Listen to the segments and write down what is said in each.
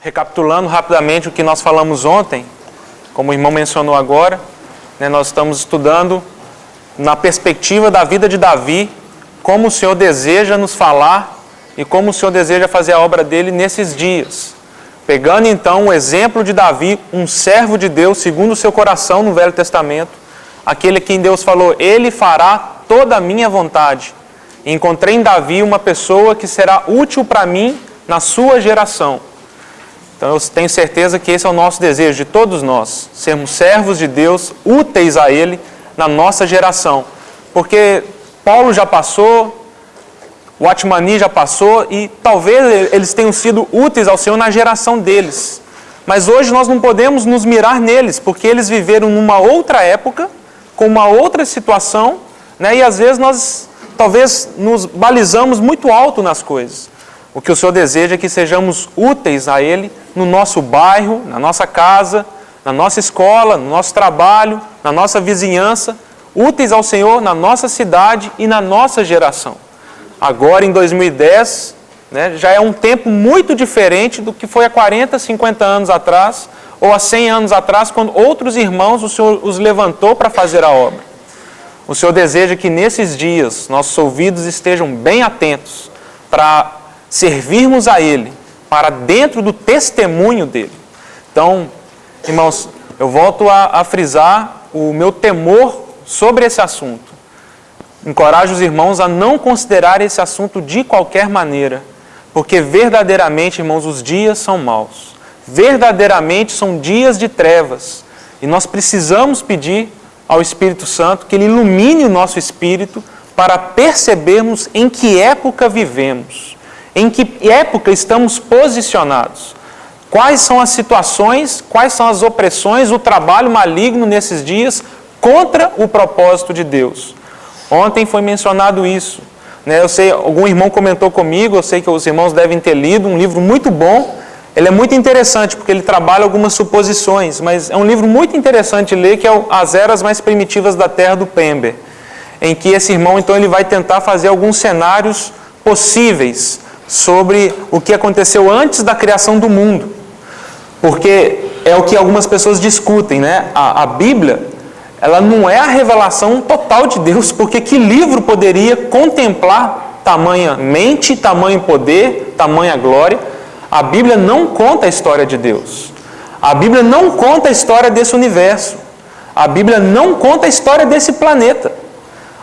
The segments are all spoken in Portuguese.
Recapitulando rapidamente o que nós falamos ontem, como o irmão mencionou agora, nós estamos estudando na perspectiva da vida de Davi, como o Senhor deseja nos falar e como o Senhor deseja fazer a obra dele nesses dias. Pegando então o exemplo de Davi, um servo de Deus segundo o seu coração no Velho Testamento, aquele a quem Deus falou, ele fará toda a minha vontade. E encontrei em Davi uma pessoa que será útil para mim na sua geração. Então eu tenho certeza que esse é o nosso desejo de todos nós, sermos servos de Deus, úteis a Ele na nossa geração. Porque Paulo já passou, o Atmani já passou e talvez eles tenham sido úteis ao Senhor na geração deles. Mas hoje nós não podemos nos mirar neles, porque eles viveram numa outra época, com uma outra situação, e às vezes nós talvez nos balizamos muito alto nas coisas. O que o Senhor deseja é que sejamos úteis a Ele no nosso bairro, na nossa casa, na nossa escola, no nosso trabalho, na nossa vizinhança, úteis ao Senhor na nossa cidade e na nossa geração. Agora, em 2010, já é um tempo muito diferente do que foi há 40, 50 anos atrás, ou há 100 anos atrás, quando outros irmãos o Senhor os levantou para fazer a obra. O Senhor deseja que nesses dias nossos ouvidos estejam bem atentos para servirmos a Ele, para dentro do testemunho dEle. Então, irmãos, eu volto a frisar o meu temor sobre esse assunto. Encorajo os irmãos a não considerar esse assunto de qualquer maneira, porque verdadeiramente, irmãos, os dias são maus. Verdadeiramente são dias de trevas. E nós precisamos pedir ao Espírito Santo que Ele ilumine o nosso espírito para percebermos em que época vivemos, em que época estamos posicionados, quais são as situações, quais são as opressões, o trabalho maligno nesses dias contra o propósito de Deus. Ontem foi mencionado isso. Eu sei, algum irmão comentou comigo, eu sei que os irmãos devem ter lido, um livro muito bom. Ele é muito interessante, porque ele trabalha algumas suposições, mas é um livro muito interessante de ler, que é As Eras Mais Primitivas da Terra, do Pember, em que esse irmão, então, ele vai tentar fazer alguns cenários possíveis sobre o que aconteceu antes da criação do mundo. Porque é o que algumas pessoas discutem, A Bíblia, ela não é a revelação total de Deus, porque que livro poderia contemplar tamanha mente, tamanho poder, tamanha glória? A Bíblia não conta a história de Deus. A Bíblia não conta a história desse universo. A Bíblia não conta a história desse planeta.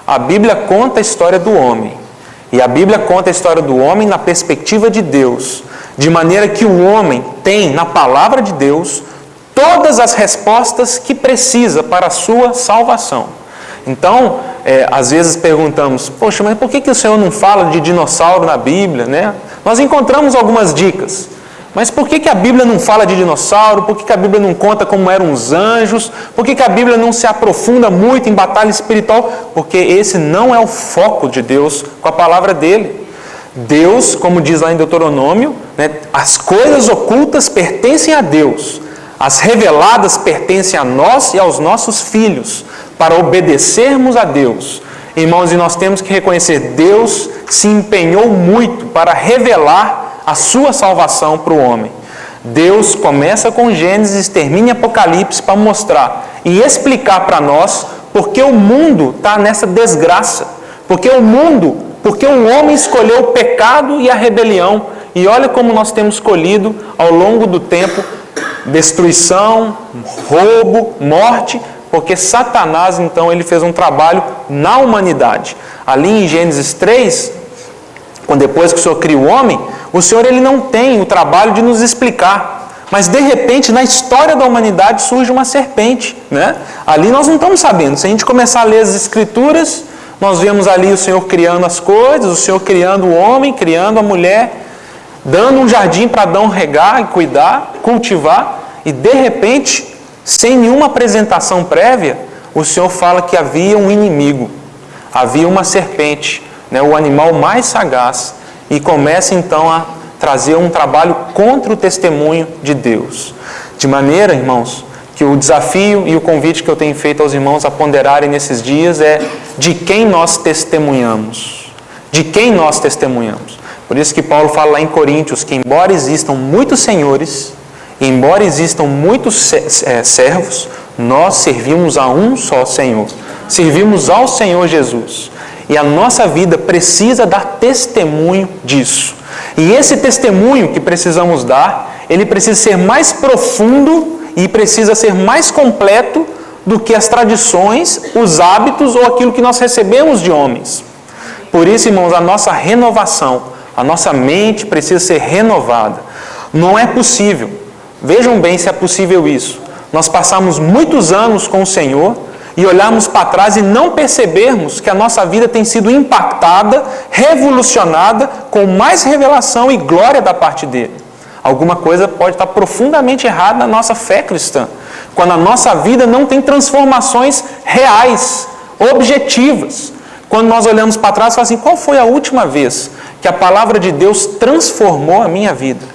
A Bíblia conta a história do homem. E a Bíblia conta a história do homem na perspectiva de Deus, de maneira que o homem tem, na palavra de Deus, todas as respostas que precisa para a sua salvação. Então, às vezes perguntamos, poxa, mas por que o Senhor não fala de dinossauro na Bíblia, Nós encontramos algumas dicas, mas por que a Bíblia não fala de dinossauro? Por que a Bíblia não conta como eram os anjos? Por que a Bíblia não se aprofunda muito em batalha espiritual? Porque esse não é o foco de Deus com a palavra dele. Deus, como diz lá em Deuteronômio, as coisas ocultas pertencem a Deus, as reveladas pertencem a nós e aos nossos filhos, para obedecermos a Deus. Irmãos, e nós temos que reconhecer, Deus se empenhou muito para revelar a sua salvação para o homem. Deus começa com Gênesis, termina em Apocalipse para mostrar e explicar para nós porque o mundo está nessa desgraça. Porque o homem escolheu o pecado e a rebelião. E olha como nós temos escolhido ao longo do tempo destruição, roubo, morte, porque Satanás, então, ele fez um trabalho na humanidade. Ali em Gênesis 3, depois que o Senhor cria o homem, o Senhor ele não tem o trabalho de nos explicar. Mas, de repente, na história da humanidade surge uma serpente. Ali nós não estamos sabendo. Se a gente começar a ler as Escrituras, nós vemos ali o Senhor criando as coisas, o Senhor criando o homem, criando a mulher, dando um jardim para Adão regar, cuidar, cultivar, e de repente, sem nenhuma apresentação prévia, o Senhor fala que havia um inimigo, havia uma serpente, o animal mais sagaz, e começa então a trazer um trabalho contra o testemunho de Deus. De maneira, irmãos, que o desafio e o convite que eu tenho feito aos irmãos a ponderarem nesses dias é de quem nós testemunhamos. De quem nós testemunhamos. Por isso que Paulo fala lá em Coríntios que embora existam muitos senhores, e embora existam muitos servos, nós servimos a um só Senhor. Servimos ao Senhor Jesus. E a nossa vida precisa dar testemunho disso. E esse testemunho que precisamos dar, ele precisa ser mais profundo e precisa ser mais completo do que as tradições, os hábitos ou aquilo que nós recebemos de homens. Por isso, irmãos, a nossa renovação, a nossa mente precisa ser renovada. Não é possível, vejam bem se é possível isso, nós passamos muitos anos com o Senhor e olharmos para trás e não percebermos que a nossa vida tem sido impactada, revolucionada, com mais revelação e glória da parte dele. Alguma coisa pode estar profundamente errada na nossa fé cristã, quando a nossa vida não tem transformações reais, objetivas. Quando nós olhamos para trás e falamos assim, qual foi a última vez que a palavra de Deus transformou a minha vida?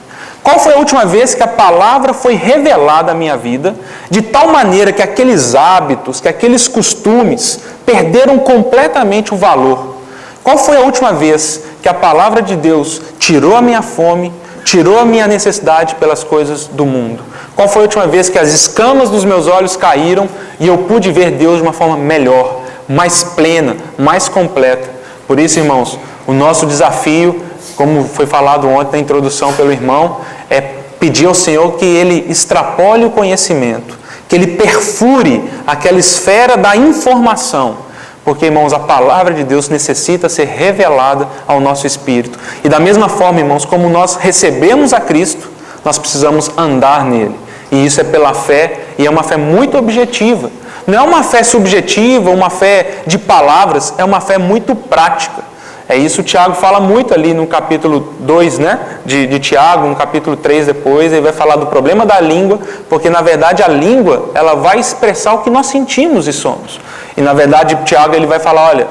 Qual foi a última vez que a palavra foi revelada à minha vida, de tal maneira que aqueles hábitos, que aqueles costumes perderam completamente o valor? Qual foi a última vez que a palavra de Deus tirou a minha fome, tirou a minha necessidade pelas coisas do mundo? Qual foi a última vez que as escamas dos meus olhos caíram e eu pude ver Deus de uma forma melhor, mais plena, mais completa? Por isso, irmãos, o nosso desafio, como foi falado ontem na introdução pelo irmão, é pedir ao Senhor que Ele extrapole o conhecimento, que Ele perfure aquela esfera da informação, porque, irmãos, a palavra de Deus necessita ser revelada ao nosso espírito. E da mesma forma, irmãos, como nós recebemos a Cristo, nós precisamos andar nele. E isso é pela fé, e é uma fé muito objetiva. Não é uma fé subjetiva, uma fé de palavras, é uma fé muito prática. É isso que Tiago fala muito ali no capítulo 2, né, de Tiago, no capítulo 3 depois, ele vai falar do problema da língua, porque na verdade a língua, ela vai expressar o que nós sentimos e somos. E na verdade Tiago ele vai falar, olha,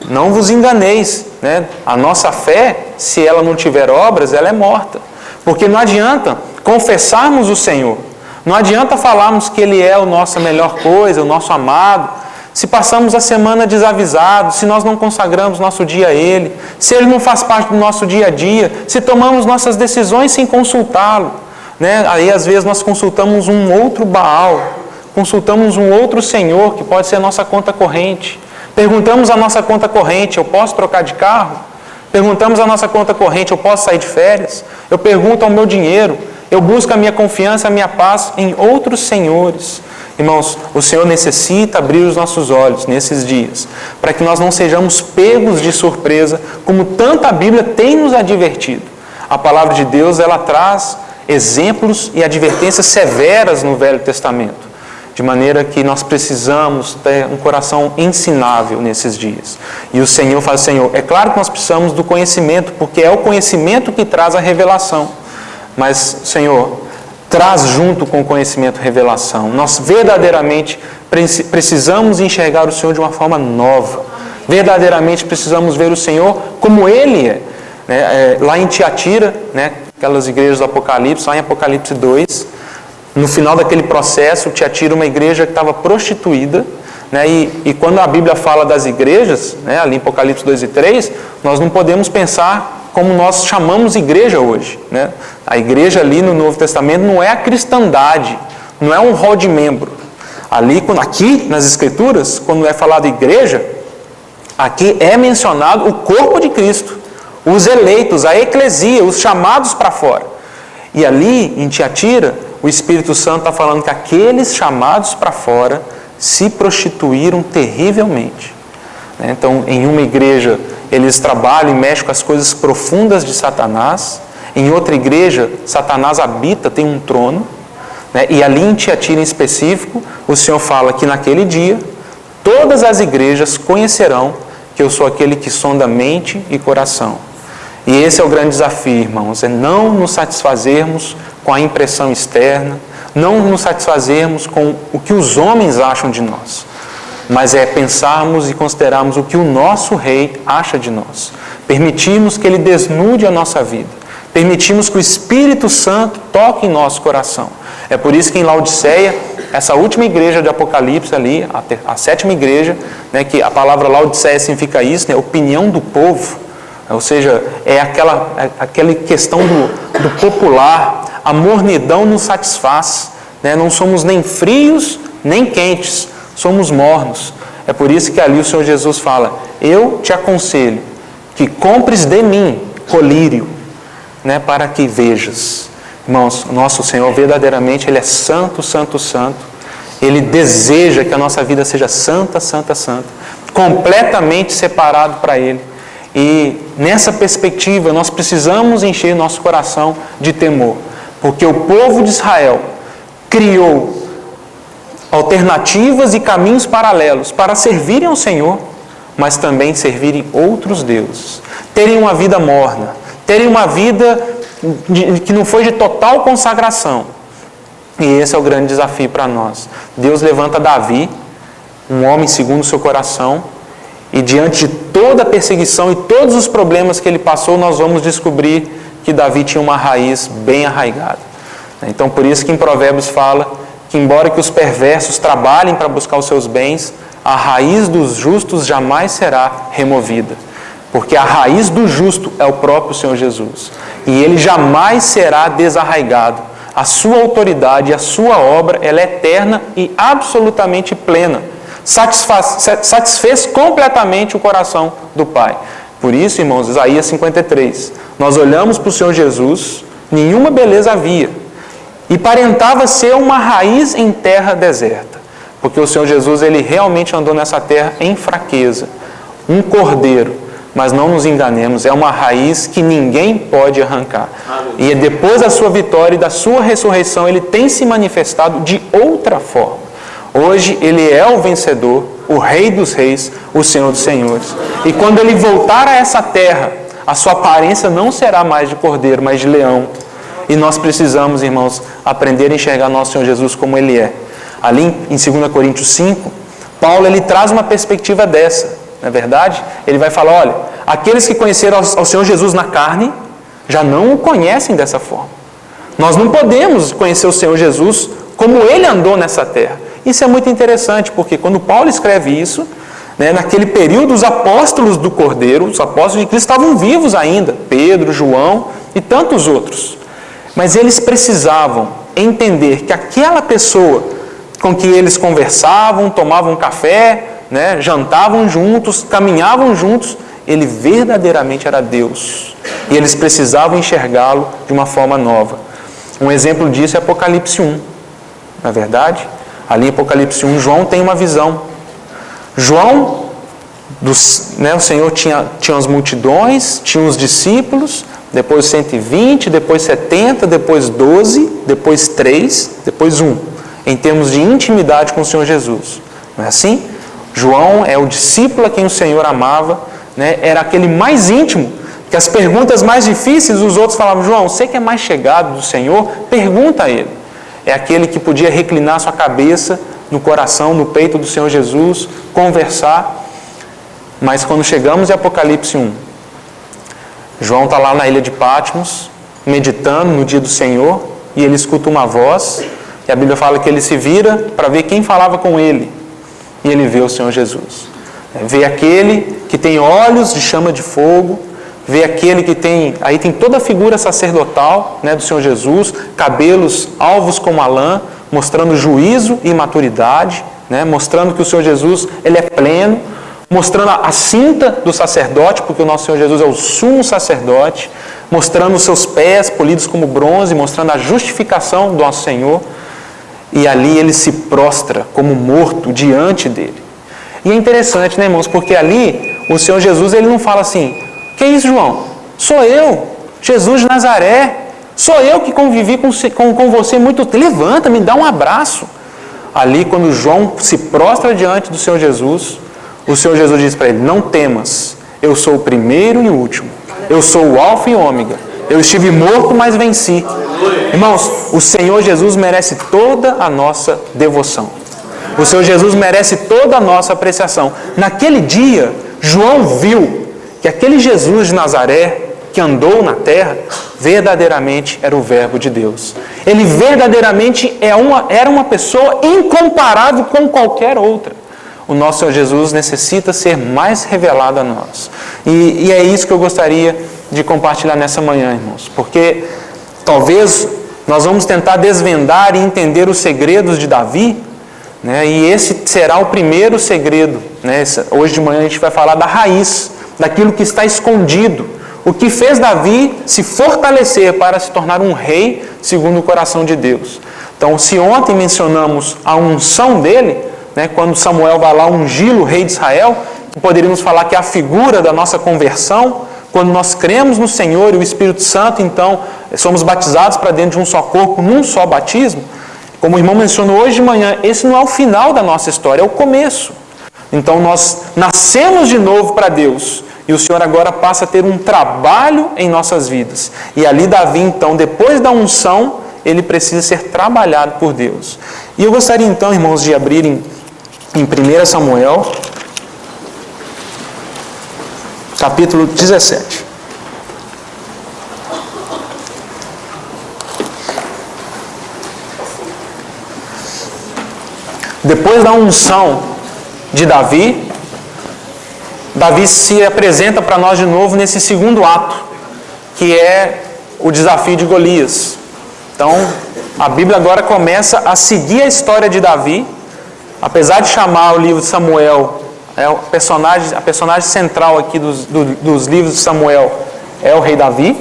não vos enganeis, né, a nossa fé, se ela não tiver obras, ela é morta. Porque não adianta confessarmos o Senhor, não adianta falarmos que Ele é a nossa melhor coisa, o nosso amado, se passamos a semana desavisados, se nós não consagramos nosso dia a Ele, se Ele não faz parte do nosso dia a dia, se tomamos nossas decisões sem consultá-lo, né? Aí às vezes nós consultamos um outro Baal, consultamos um outro Senhor, que pode ser a nossa conta corrente. Perguntamos à nossa conta corrente, eu posso trocar de carro? Perguntamos à nossa conta corrente, eu posso sair de férias? Eu pergunto ao meu dinheiro, eu busco a minha confiança, a minha paz em outros senhores. Irmãos, o Senhor necessita abrir os nossos olhos nesses dias, para que nós não sejamos pegos de surpresa, como tanto a Bíblia tem nos advertido. A palavra de Deus, ela traz exemplos e advertências severas no Velho Testamento, de maneira que nós precisamos ter um coração ensinável nesses dias. E o Senhor fala, Senhor, é claro que nós precisamos do conhecimento, porque é o conhecimento que traz a revelação. Mas, Senhor, traz junto com o conhecimento revelação. Nós verdadeiramente precisamos enxergar o Senhor de uma forma nova. Verdadeiramente precisamos ver o Senhor como Ele é. Lá em Tiatira, né, aquelas igrejas do Apocalipse, lá em Apocalipse 2, no final daquele processo, Tiatira, uma igreja que estava prostituída, né, e quando a Bíblia fala das igrejas, né, ali em Apocalipse 2 e 3, nós não podemos pensar como nós chamamos igreja hoje, né? A igreja ali no Novo Testamento não é a cristandade, não é um rol de membro. Aqui nas Escrituras, quando é falado igreja, aqui é mencionado o corpo de Cristo, os eleitos, a eclesia, os chamados para fora. E ali em Tiatira, o Espírito Santo está falando que aqueles chamados para fora se prostituíram terrivelmente. Então, em uma igreja, eles trabalham e mexem com as coisas profundas de Satanás. Em outra igreja, Satanás habita, tem um trono. Né? E ali em Tiatira em específico, o Senhor fala que naquele dia, todas as igrejas conhecerão que eu sou aquele que sonda mente e coração. E esse é o grande desafio, irmãos, é não nos satisfazermos com a impressão externa, não nos satisfazermos com o que os homens acham de nós, mas é pensarmos e considerarmos o que o nosso Rei acha de nós. Permitirmos que Ele desnude a nossa vida. Permitimos que o Espírito Santo toque em nosso coração. É por isso que em Laodiceia, essa última igreja de Apocalipse ali, a sétima igreja, né, que a palavra Laodiceia significa isso, né, opinião do povo. Ou seja, é aquela questão do popular. A mornidão nos satisfaz, né? Não somos nem frios, nem quentes, somos mornos. É por isso que ali o Senhor Jesus fala: eu te aconselho que compres de mim colírio, né? Para que vejas. Irmãos, nosso Senhor verdadeiramente, Ele é santo, santo, santo. Ele deseja que a nossa vida seja santa, santa, santa, completamente separado para Ele. E nessa perspectiva nós precisamos encher nosso coração de temor, porque o povo de Israel criou alternativas e caminhos paralelos para servirem ao Senhor, mas também servirem outros deuses, terem uma vida morna, terem uma vida que não foi de total consagração. E esse é o grande desafio para nós. Deus levanta Davi, um homem segundo o seu coração, e diante de toda a perseguição e todos os problemas que ele passou, nós vamos descobrir que Davi tinha uma raiz bem arraigada. Então, por isso que em Provérbios fala que, embora que os perversos trabalhem para buscar os seus bens, a raiz dos justos jamais será removida. Porque a raiz do justo é o próprio Senhor Jesus. E ele jamais será desarraigado. A sua autoridade, a sua obra, ela é eterna e absolutamente plena. Satisfez completamente o coração do Pai. Por isso, irmãos, Isaías 53, nós olhamos para o Senhor Jesus, nenhuma beleza havia, e parentava ser uma raiz em terra deserta, porque o Senhor Jesus, Ele realmente andou nessa terra em fraqueza, um cordeiro, mas não nos enganemos, é uma raiz que ninguém pode arrancar. E depois da sua vitória e da sua ressurreição, Ele tem se manifestado de outra forma. Hoje Ele é o vencedor, o Rei dos Reis, o Senhor dos Senhores. E quando Ele voltar a essa terra, a sua aparência não será mais de cordeiro, mas de leão. E nós precisamos, irmãos, aprender a enxergar nosso Senhor Jesus como Ele é. Ali em 2 Coríntios 5, Paulo ele traz uma perspectiva dessa. Não é verdade? Ele vai falar: olha, aqueles que conheceram ao Senhor Jesus na carne, já não o conhecem dessa forma. Nós não podemos conhecer o Senhor Jesus como Ele andou nessa terra. Isso é muito interessante, porque quando Paulo escreve isso, né, naquele período os apóstolos do Cordeiro, os apóstolos de Cristo estavam vivos ainda, Pedro, João e tantos outros. Mas eles precisavam entender que aquela pessoa com que eles conversavam, tomavam café, né, jantavam juntos, caminhavam juntos, ele verdadeiramente era Deus. E eles precisavam enxergá-lo de uma forma nova. Um exemplo disso é Apocalipse 1. Não é verdade? Ali em Apocalipse 1, João tem uma visão. João, o Senhor tinha as multidões, tinha os discípulos, depois 120, depois 70, depois 12, depois 3, depois 1. Em termos de intimidade com o Senhor Jesus. Não é assim? João é o discípulo a quem o Senhor amava, né? Era aquele mais íntimo, que as perguntas mais difíceis, os outros falavam: João, você que é mais chegado do Senhor, pergunta a Ele. É aquele que podia reclinar sua cabeça no coração, no peito do Senhor Jesus, conversar. Mas quando chegamos em Apocalipse 1, João está lá na ilha de Patmos, meditando no dia do Senhor, e ele escuta uma voz, e a Bíblia fala que ele se vira para ver quem falava com ele, e ele vê o Senhor Jesus. Vê aquele que tem olhos de chama de fogo, vê aquele que tem toda a figura sacerdotal, né, do Senhor Jesus, cabelos alvos como a lã, mostrando juízo e maturidade, né, mostrando que o Senhor Jesus ele é pleno, mostrando a cinta do sacerdote, porque o nosso Senhor Jesus é o sumo sacerdote, mostrando os seus pés polidos como bronze, mostrando a justificação do nosso Senhor, e ali ele se prostra como morto diante dele. E é interessante, né, irmãos, porque ali o Senhor Jesus ele não fala assim: que isso, João? Sou eu, Jesus de Nazaré. Sou eu que convivi com você muito tempo. Levanta, me dá um abraço. Ali, quando João se prostra diante do Senhor Jesus, o Senhor Jesus diz para ele: não temas, eu sou o primeiro e o último. Eu sou o alfa e o ômega. Eu estive morto, mas venci. Irmãos, o Senhor Jesus merece toda a nossa devoção. O Senhor Jesus merece toda a nossa apreciação. Naquele dia, João viu que aquele Jesus de Nazaré, que andou na terra, verdadeiramente era o Verbo de Deus. Ele verdadeiramente era uma pessoa incomparável com qualquer outra. o nosso Senhor Jesus necessita ser mais revelado a nós. E é isso que eu gostaria de compartilhar nessa manhã, irmãos, porque talvez nós vamos tentar desvendar e entender os segredos de Davi, né? E esse será o primeiro segredo, né? Hoje de manhã a gente vai falar da raiz, daquilo que está escondido, o que fez Davi se fortalecer para se tornar um rei segundo o coração de Deus. Então, se ontem mencionamos a unção dele, né, quando Samuel vai lá ungí-lo, o rei de Israel, poderíamos falar que é a figura da nossa conversão, quando nós cremos no Senhor e o Espírito Santo, então, somos batizados para dentro de um só corpo, num só batismo. Como o irmão mencionou hoje de manhã, esse não é o final da nossa história, é o começo. Então, nós nascemos de novo para Deus, e o Senhor agora passa a ter um trabalho em nossas vidas. E ali Davi, então, depois da unção, ele precisa ser trabalhado por Deus. E eu gostaria então, irmãos, de abrirem em 1 Samuel, capítulo 17. Depois da unção de Davi, Davi se apresenta para nós de novo nesse segundo ato, que é o desafio de Golias. Então, a Bíblia agora começa a seguir a história de Davi, apesar de chamar o livro de Samuel, a personagem central aqui dos livros de Samuel é o rei Davi.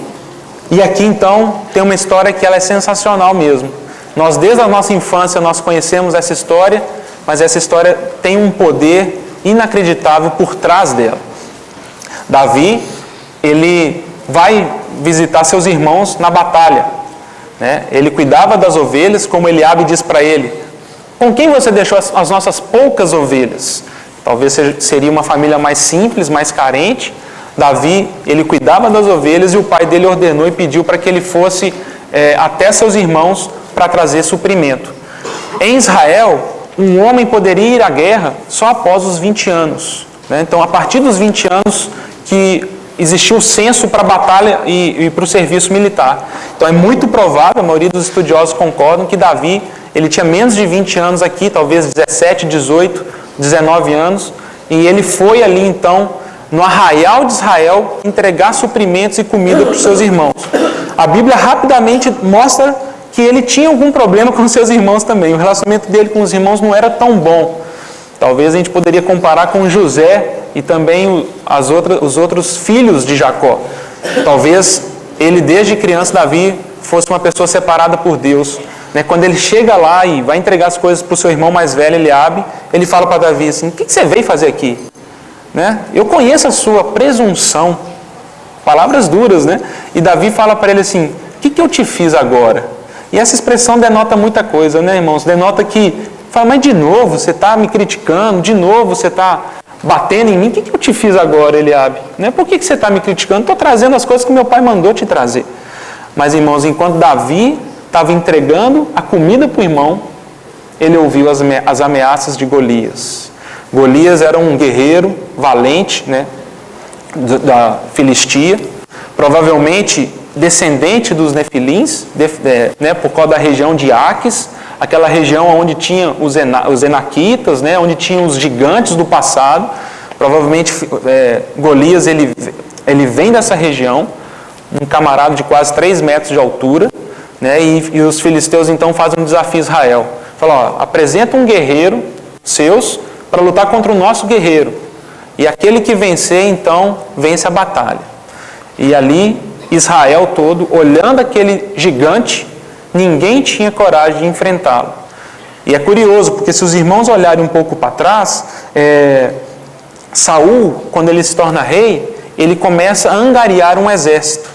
E aqui então tem uma história que ela é sensacional mesmo. Nós desde a nossa infância nós conhecemos essa história, mas essa história tem um poder inacreditável por trás dela. Davi, ele vai visitar seus irmãos na batalha, né? Ele cuidava das ovelhas, como Eliabe diz para ele: com quem você deixou as nossas poucas ovelhas? Talvez seria uma família mais simples, mais carente. Davi, ele cuidava das ovelhas e o pai dele ordenou e pediu para que ele fosse até seus irmãos para trazer suprimento. Em Israel, um homem poderia ir à guerra só após os 20 anos. Né? Então, a partir dos 20 anos que existia o censo para a batalha e para o serviço militar. Então, é muito provável, a maioria dos estudiosos concordam, que Davi ele tinha menos de 20 anos aqui, talvez 17, 18, 19 anos, e ele foi ali, então, no arraial de Israel, entregar suprimentos e comida para os seus irmãos. A Bíblia rapidamente mostra que ele tinha algum problema com os seus irmãos também. O relacionamento dele com os irmãos não era tão bom. Talvez a gente poderia comparar com José e também os outros filhos de Jacó. Talvez ele, desde criança, Davi, fosse uma pessoa separada por Deus. Quando ele chega lá e vai entregar as coisas para o seu irmão mais velho, Eliabe, ele fala para Davi assim: o que você veio fazer aqui? Eu conheço a sua presunção. Palavras duras, né? E Davi fala para ele assim: o que eu te fiz agora? E essa expressão denota muita coisa, né, irmãos? Denota que, fala, mas de novo você está me criticando, de novo você está batendo em mim. O que eu te fiz agora, Eliabe? Por que você está me criticando? Estou trazendo as coisas que meu pai mandou te trazer. Mas, irmãos, enquanto Davi estava entregando a comida para o irmão, ele ouviu as ameaças de Golias. Golias era um guerreiro valente, né, da Filistia, provavelmente descendente dos Nefilins, por causa da região de Aques, aquela região onde tinha os Enaquitas, né, onde tinham os gigantes do passado. Provavelmente Golias ele vem dessa região, um camarada de quase 3 metros de altura, né, e os filisteus então fazem um desafio a Israel. Falam: apresenta um guerreiro seus para lutar contra o nosso guerreiro. E aquele que vencer, então, vence a batalha. E ali, Israel todo, olhando aquele gigante, ninguém tinha coragem de enfrentá-lo. E é curioso, porque se os irmãos olharem um pouco para trás, Saul, quando ele se torna rei, ele começa a angariar um exército.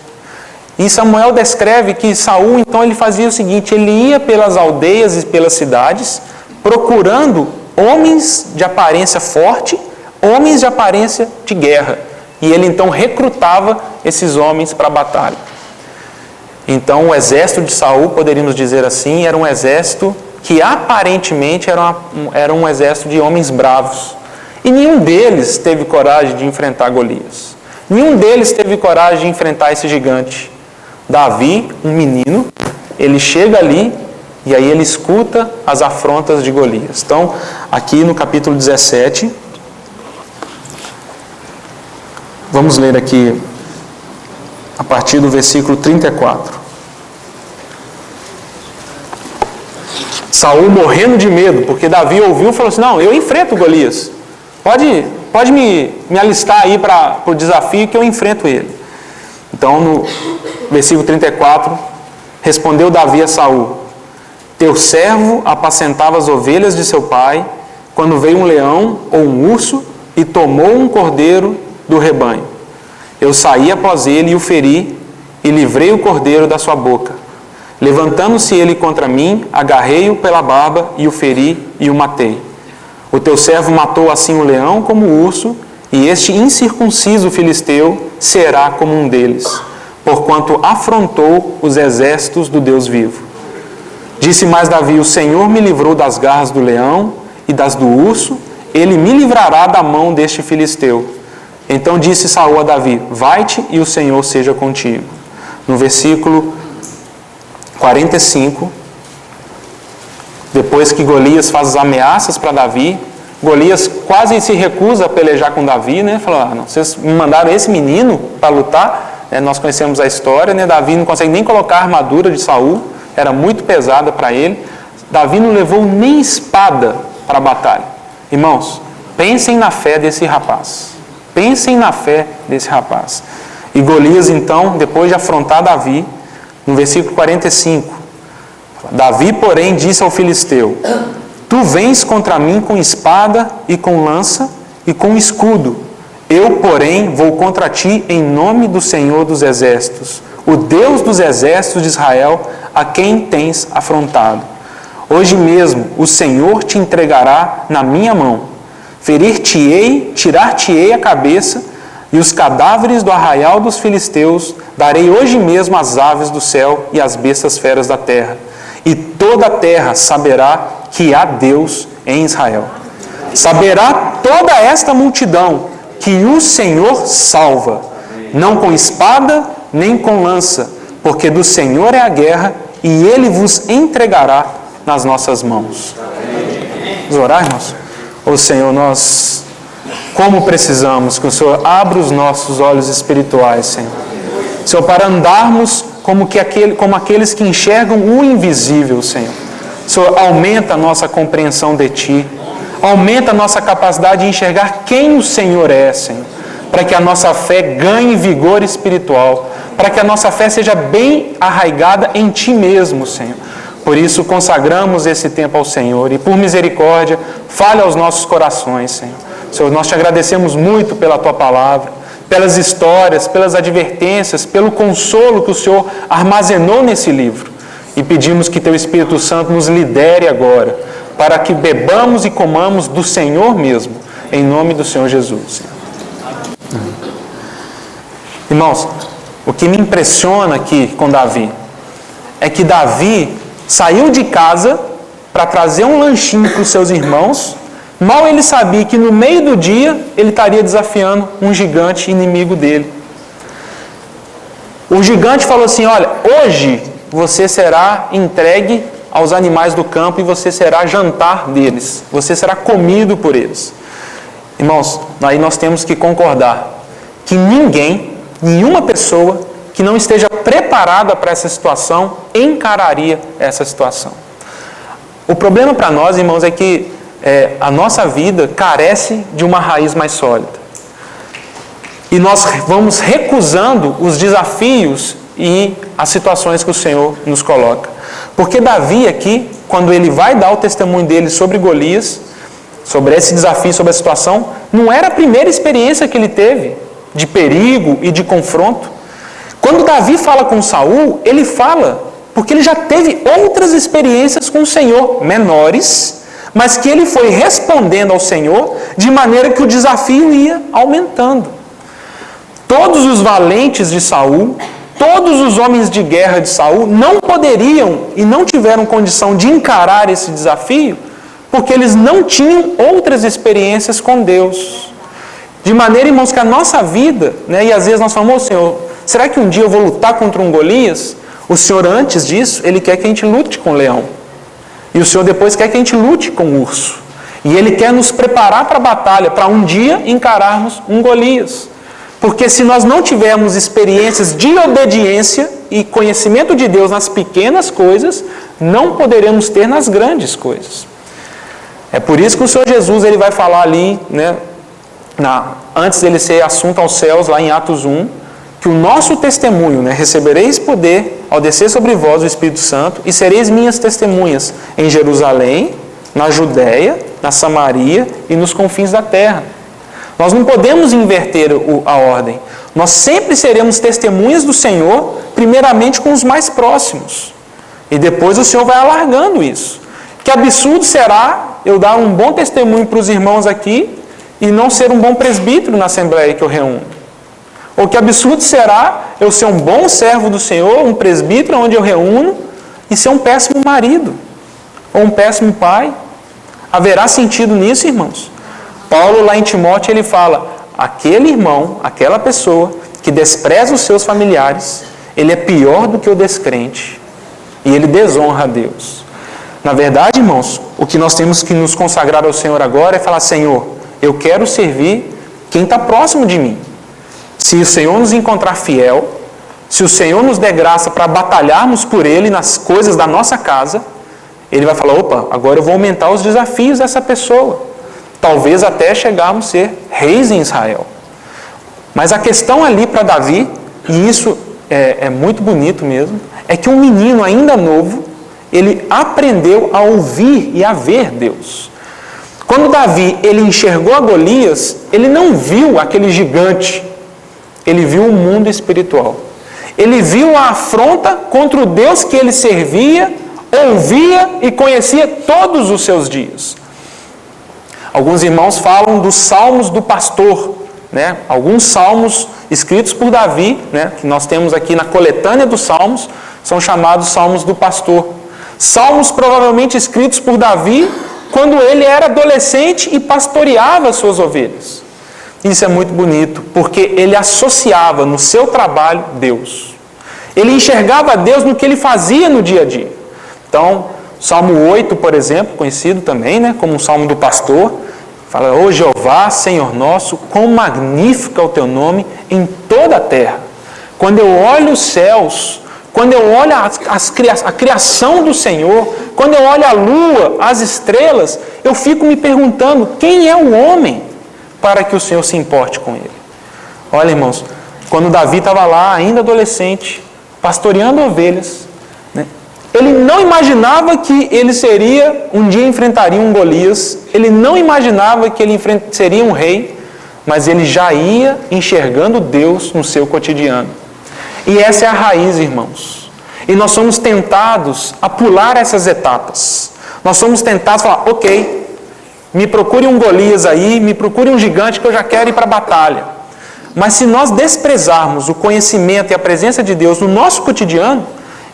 E Samuel descreve que Saul, então, ele fazia o seguinte: ele ia pelas aldeias e pelas cidades, procurando homens de aparência forte, homens de aparência de guerra. E ele então recrutava esses homens para a batalha. Então o exército de Saul, poderíamos dizer assim, era um exército que aparentemente era um exército de homens bravos. E nenhum deles teve coragem de enfrentar Golias. Nenhum deles teve coragem de enfrentar esse gigante. Davi, um menino, ele chega ali E aí ele escuta as afrontas de Golias. Então, aqui no capítulo 17, vamos ler aqui a partir do versículo 34. Saul morrendo de medo, porque Davi ouviu e falou assim: não, eu enfrento Golias. Pode me alistar aí para o desafio que eu enfrento ele. Então, no versículo 34, respondeu Davi a Saul: teu servo apacentava as ovelhas de seu pai, quando veio um leão ou um urso e tomou um cordeiro do rebanho. Eu saí após ele e o feri, e livrei o cordeiro da sua boca. Levantando-se ele contra mim, agarrei-o pela barba e o feri e o matei. O teu servo matou assim o leão como o urso, e este incircunciso filisteu será como um deles, porquanto afrontou os exércitos do Deus vivo. Disse mais Davi: o Senhor me livrou das garras do leão e das do urso, ele me livrará da mão deste filisteu. Então disse Saul a Davi: vai-te e o Senhor seja contigo. No versículo 45, depois que Golias faz as ameaças para Davi, Golias quase se recusa a pelejar com Davi, né? Falou: não, vocês me mandaram esse menino para lutar, nós conhecemos a história, né? Davi não consegue nem colocar a armadura de Saul, era muito pesada para ele. Davi não levou nem espada para a batalha. Irmãos, pensem na fé desse rapaz. Pensem na fé desse rapaz. E Golias, então, depois de afrontar Davi, no versículo 45, Davi, porém, disse ao filisteu: tu vens contra mim com espada e com lança e com escudo. Eu, porém, vou contra ti em nome do Senhor dos Exércitos, o Deus dos exércitos de Israel, a quem tens afrontado. Hoje mesmo o Senhor te entregará na minha mão. Ferir-te-ei, tirar-te-ei a cabeça, e os cadáveres do arraial dos filisteus darei hoje mesmo às aves do céu e às bestas feras da terra. E toda a terra saberá que há Deus em Israel. Saberá toda esta multidão que o Senhor salva, não com espada nem com lança, porque do Senhor é a guerra, e Ele vos entregará nas nossas mãos. Vamos orar, irmãos? Ô Senhor, nós, como precisamos que o Senhor abra os nossos olhos espirituais, Senhor. Senhor, para andarmos como aqueles que enxergam o invisível, Senhor. Senhor, aumenta a nossa compreensão de Ti, aumenta a nossa capacidade de enxergar quem o Senhor é, Senhor, para que a nossa fé ganhe vigor espiritual, para que a nossa fé seja bem arraigada em Ti mesmo, Senhor. Por isso, consagramos esse tempo ao Senhor e, por misericórdia, fale aos nossos corações, Senhor. Senhor, nós te agradecemos muito pela Tua palavra, pelas histórias, pelas advertências, pelo consolo que o Senhor armazenou nesse livro. E pedimos que Teu Espírito Santo nos lidere agora, para que bebamos e comamos do Senhor mesmo, em nome do Senhor Jesus. Irmãos, o que me impressiona aqui com Davi é que Davi saiu de casa para trazer um lanchinho para os seus irmãos. Mal ele sabia que no meio do dia ele estaria desafiando um gigante inimigo dele. O gigante falou assim: olha, hoje você será entregue aos animais do campo e você será jantar deles, você será comido por eles. Irmãos, aí nós temos que concordar que nenhuma pessoa que não esteja preparada para essa situação encararia essa situação. O problema para nós, irmãos, é que a nossa vida carece de uma raiz mais sólida. E nós vamos recusando os desafios e as situações que o Senhor nos coloca. Porque Davi aqui, quando ele vai dar o testemunho dele sobre Golias, sobre esse desafio, sobre a situação, não era a primeira experiência que ele teve de perigo e de confronto. Quando Davi fala com Saul, ele fala porque ele já teve outras experiências com o Senhor, menores, mas que ele foi respondendo ao Senhor de maneira que o desafio ia aumentando. Todos os valentes de Saul, todos os homens de guerra de Saul não poderiam e não tiveram condição de encarar esse desafio, porque eles não tinham outras experiências com Deus. De maneira, irmãos, que a nossa vida, e às vezes nós falamos: Senhor, será que um dia eu vou lutar contra um Golias? O Senhor, antes disso, Ele quer que a gente lute com o leão. E o Senhor depois quer que a gente lute com o urso. E Ele quer nos preparar para a batalha, para um dia encararmos um Golias. Porque se nós não tivermos experiências de obediência e conhecimento de Deus nas pequenas coisas, não poderemos ter nas grandes coisas. É por isso que o Senhor Jesus ele vai falar ali, né, antes dele ser assunto aos céus, lá em Atos 1, que o nosso testemunho, né, recebereis poder ao descer sobre vós o Espírito Santo e sereis minhas testemunhas em Jerusalém, na Judéia, na Samaria e nos confins da terra. Nós não podemos inverter a ordem. Nós sempre seremos testemunhas do Senhor, primeiramente com os mais próximos. E depois o Senhor vai alargando isso. Que absurdo será eu dar um bom testemunho para os irmãos aqui e não ser um bom presbítero na assembleia que eu reúno. Ou que absurdo será eu ser um bom servo do Senhor, um presbítero onde eu reúno, e ser um péssimo marido, ou um péssimo pai. Haverá sentido nisso, irmãos? Paulo, lá em Timóteo, ele fala, aquele irmão, aquela pessoa que despreza os seus familiares, ele é pior do que o descrente, e ele desonra a Deus. Na verdade, irmãos, o que nós temos que nos consagrar ao Senhor agora é falar, Senhor, eu quero servir quem está próximo de mim. Se o Senhor nos encontrar fiel, se o Senhor nos der graça para batalharmos por Ele nas coisas da nossa casa, Ele vai falar, opa, agora eu vou aumentar os desafios dessa pessoa. Talvez até chegarmos a ser reis em Israel. Mas a questão ali para Davi, e isso é muito bonito mesmo, é que um menino ainda novo, ele aprendeu a ouvir e a ver Deus. Quando Davi ele enxergou a Golias, ele não viu aquele gigante, ele viu o mundo espiritual. Ele viu a afronta contra o Deus que ele servia, ouvia e conhecia todos os seus dias. Alguns irmãos falam dos salmos do pastor, né? Alguns salmos escritos por Davi, né? Que nós temos aqui na coletânea dos salmos, são chamados salmos do pastor. Salmos provavelmente escritos por Davi quando ele era adolescente e pastoreava as suas ovelhas. Isso é muito bonito, porque ele associava no seu trabalho Deus. Ele enxergava Deus no que ele fazia no dia a dia. Então, Salmo 8, por exemplo, conhecido também, né, como um salmo do pastor, fala, ô Jeová, Senhor nosso, quão magnífico é o teu nome em toda a terra. Quando eu olho os céus, quando eu olho a criação do Senhor, quando eu olho a lua, as estrelas, eu fico me perguntando, quem é o homem para que o Senhor se importe com ele? Olha, irmãos, quando Davi estava lá, ainda adolescente, pastoreando ovelhas, né, ele não imaginava que ele um dia enfrentaria um Golias, ele não imaginava que ele seria um rei, mas ele já ia enxergando Deus no seu cotidiano. E essa é a raiz, irmãos. E nós somos tentados a pular essas etapas. Nós somos tentados a falar, ok, me procure um Golias aí, me procure um gigante que eu já quero ir para a batalha. Mas se nós desprezarmos o conhecimento e a presença de Deus no nosso cotidiano,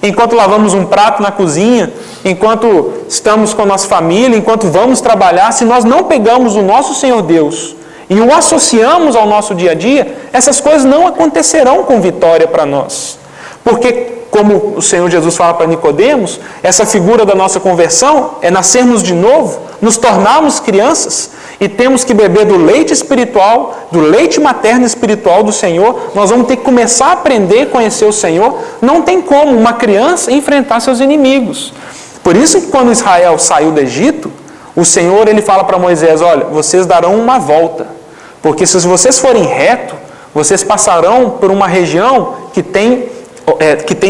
enquanto lavamos um prato na cozinha, enquanto estamos com a nossa família, enquanto vamos trabalhar, se nós não pegamos o nosso Senhor Deus e o associamos ao nosso dia a dia, essas coisas não acontecerão com vitória para nós. Porque, como o Senhor Jesus fala para Nicodemos, essa figura da nossa conversão é nascermos de novo, nos tornarmos crianças e temos que beber do leite espiritual, do leite materno espiritual do Senhor. Nós vamos ter que começar a aprender e conhecer o Senhor. Não tem como uma criança enfrentar seus inimigos. Por isso que quando Israel saiu do Egito, o Senhor ele fala para Moisés, olha, vocês darão uma volta, porque se vocês forem reto, vocês passarão por uma região que tem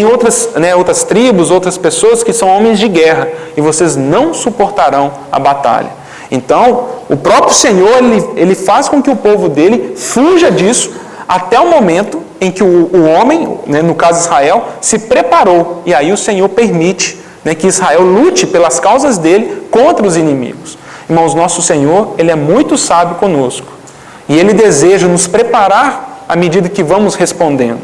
outras tribos, outras pessoas que são homens de guerra, e vocês não suportarão a batalha. Então, o próprio Senhor, ele faz com que o povo dele fuja disso, até o momento em que o homem, né, no caso Israel, se preparou, e aí o Senhor permite, né, que Israel lute pelas causas dele contra os inimigos. Irmãos, nosso Senhor, ele é muito sábio conosco, e ele deseja nos preparar à medida que vamos respondendo.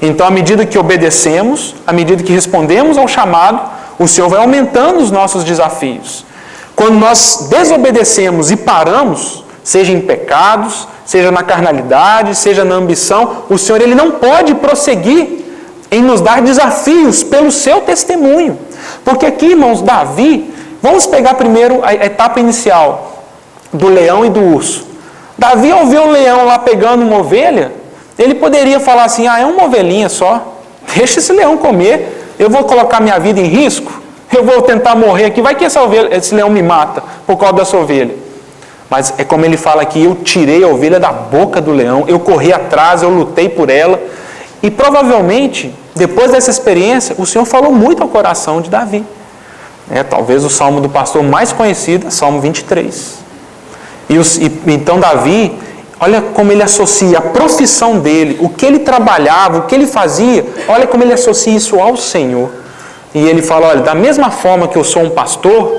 Então, à medida que obedecemos, à medida que respondemos ao chamado, o Senhor vai aumentando os nossos desafios. Quando nós desobedecemos e paramos, seja em pecados, seja na carnalidade, seja na ambição, o Senhor ele não pode prosseguir em nos dar desafios pelo seu testemunho. Porque aqui, irmãos, Davi, Vamos pegar primeiro a etapa inicial do leão e do urso. Davi, ao ver o leão lá pegando uma ovelha, ele poderia falar assim, é uma ovelhinha só, deixa esse leão comer, eu vou colocar minha vida em risco, eu vou tentar morrer aqui, vai que esse leão me mata por causa dessa ovelha. Mas é como ele fala aqui, eu tirei a ovelha da boca do leão, eu corri atrás, eu lutei por ela, e provavelmente, depois dessa experiência, o Senhor falou muito ao coração de Davi. Talvez o salmo do pastor mais conhecido, Salmo 23. Então Davi, olha como ele associa a profissão dele, o que ele trabalhava, o que ele fazia, olha como ele associa isso ao Senhor. E ele fala, olha, da mesma forma que eu sou um pastor,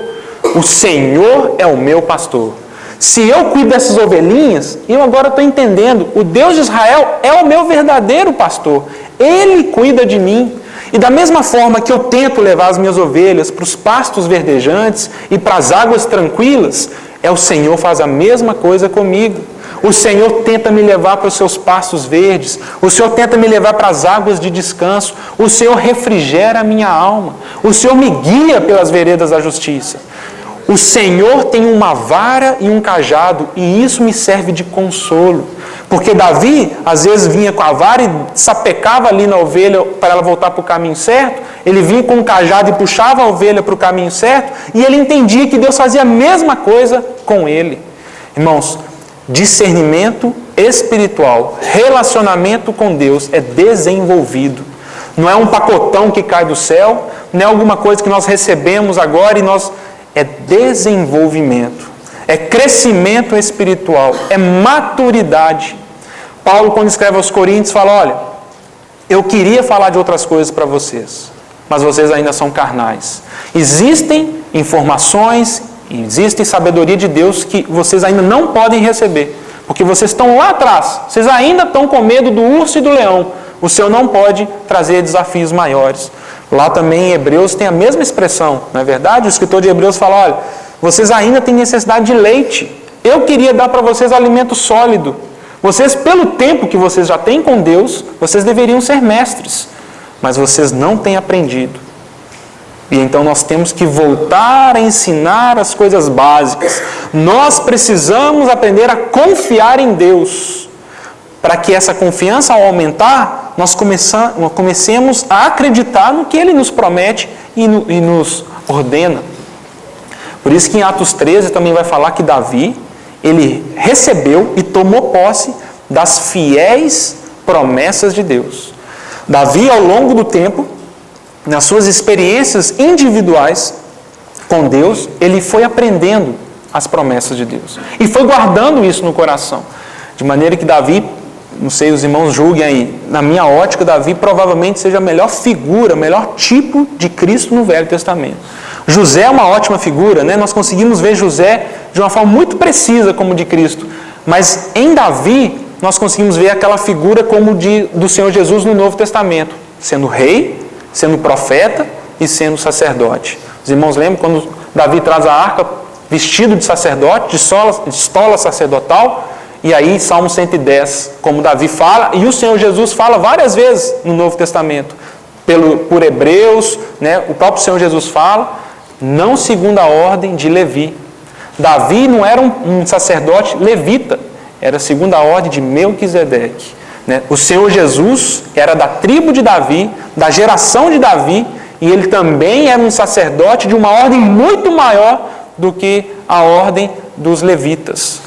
o Senhor é o meu pastor. Se eu cuido dessas ovelhinhas, eu agora estou entendendo, o Deus de Israel é o meu verdadeiro pastor. Ele cuida de mim. E da mesma forma que eu tento levar as minhas ovelhas para os pastos verdejantes e para as águas tranquilas, o Senhor faz a mesma coisa comigo. O Senhor tenta me levar para os seus pastos verdes. O Senhor tenta me levar para as águas de descanso. O Senhor refrigera a minha alma. O Senhor me guia pelas veredas da justiça. O Senhor tem uma vara e um cajado, e isso me serve de consolo. Porque Davi, às vezes, vinha com a vara e sapecava ali na ovelha para ela voltar para o caminho certo. Ele vinha com um cajado e puxava a ovelha para o caminho certo, e ele entendia que Deus fazia a mesma coisa com ele. Irmãos, discernimento espiritual, relacionamento com Deus é desenvolvido. Não é um pacotão que cai do céu, não é alguma coisa que nós recebemos agora e nós... É desenvolvimento, é crescimento espiritual, é maturidade. Paulo, quando escreve aos Coríntios, fala, olha, eu queria falar de outras coisas para vocês, mas vocês ainda são carnais. Existem informações, existe sabedoria de Deus que vocês ainda não podem receber, porque vocês estão lá atrás, vocês ainda estão com medo do urso e do leão. O Senhor não pode trazer desafios maiores. Lá também em Hebreus tem a mesma expressão, não é verdade? O escritor de Hebreus fala, olha, vocês ainda têm necessidade de leite. Eu queria dar para vocês alimento sólido. Vocês, pelo tempo que vocês já têm com Deus, vocês deveriam ser mestres. Mas vocês não têm aprendido. E então nós temos que voltar a ensinar as coisas básicas. Nós precisamos aprender a confiar em Deus. Para que essa confiança, ao aumentar, nós comecemos a acreditar no que Ele nos promete e nos ordena. Por isso que em Atos 13 também vai falar que Davi, ele recebeu e tomou posse das fiéis promessas de Deus. Davi, ao longo do tempo, nas suas experiências individuais com Deus, ele foi aprendendo as promessas de Deus. E foi guardando isso no coração. De maneira que Davi, não sei, os irmãos julguem aí, na minha ótica, Davi provavelmente seja a melhor figura, o melhor tipo de Cristo no Velho Testamento. José é uma ótima figura, né? Nós conseguimos ver José de uma forma muito precisa como de Cristo. Mas em Davi, nós conseguimos ver aquela figura como do Senhor Jesus no Novo Testamento, sendo rei, sendo profeta e sendo sacerdote. Os irmãos lembram quando Davi traz a arca vestido de sacerdote, de estola sacerdotal? E aí, Salmo 110, como Davi fala, e o Senhor Jesus fala várias vezes no Novo Testamento, por Hebreus, né? O próprio Senhor Jesus fala, não segundo a ordem de Levi. Davi não era um sacerdote levita, era segundo a ordem de Melquisedeque. Né? O Senhor Jesus era da tribo de Davi, da geração de Davi, e ele também era um sacerdote de uma ordem muito maior do que a ordem dos levitas.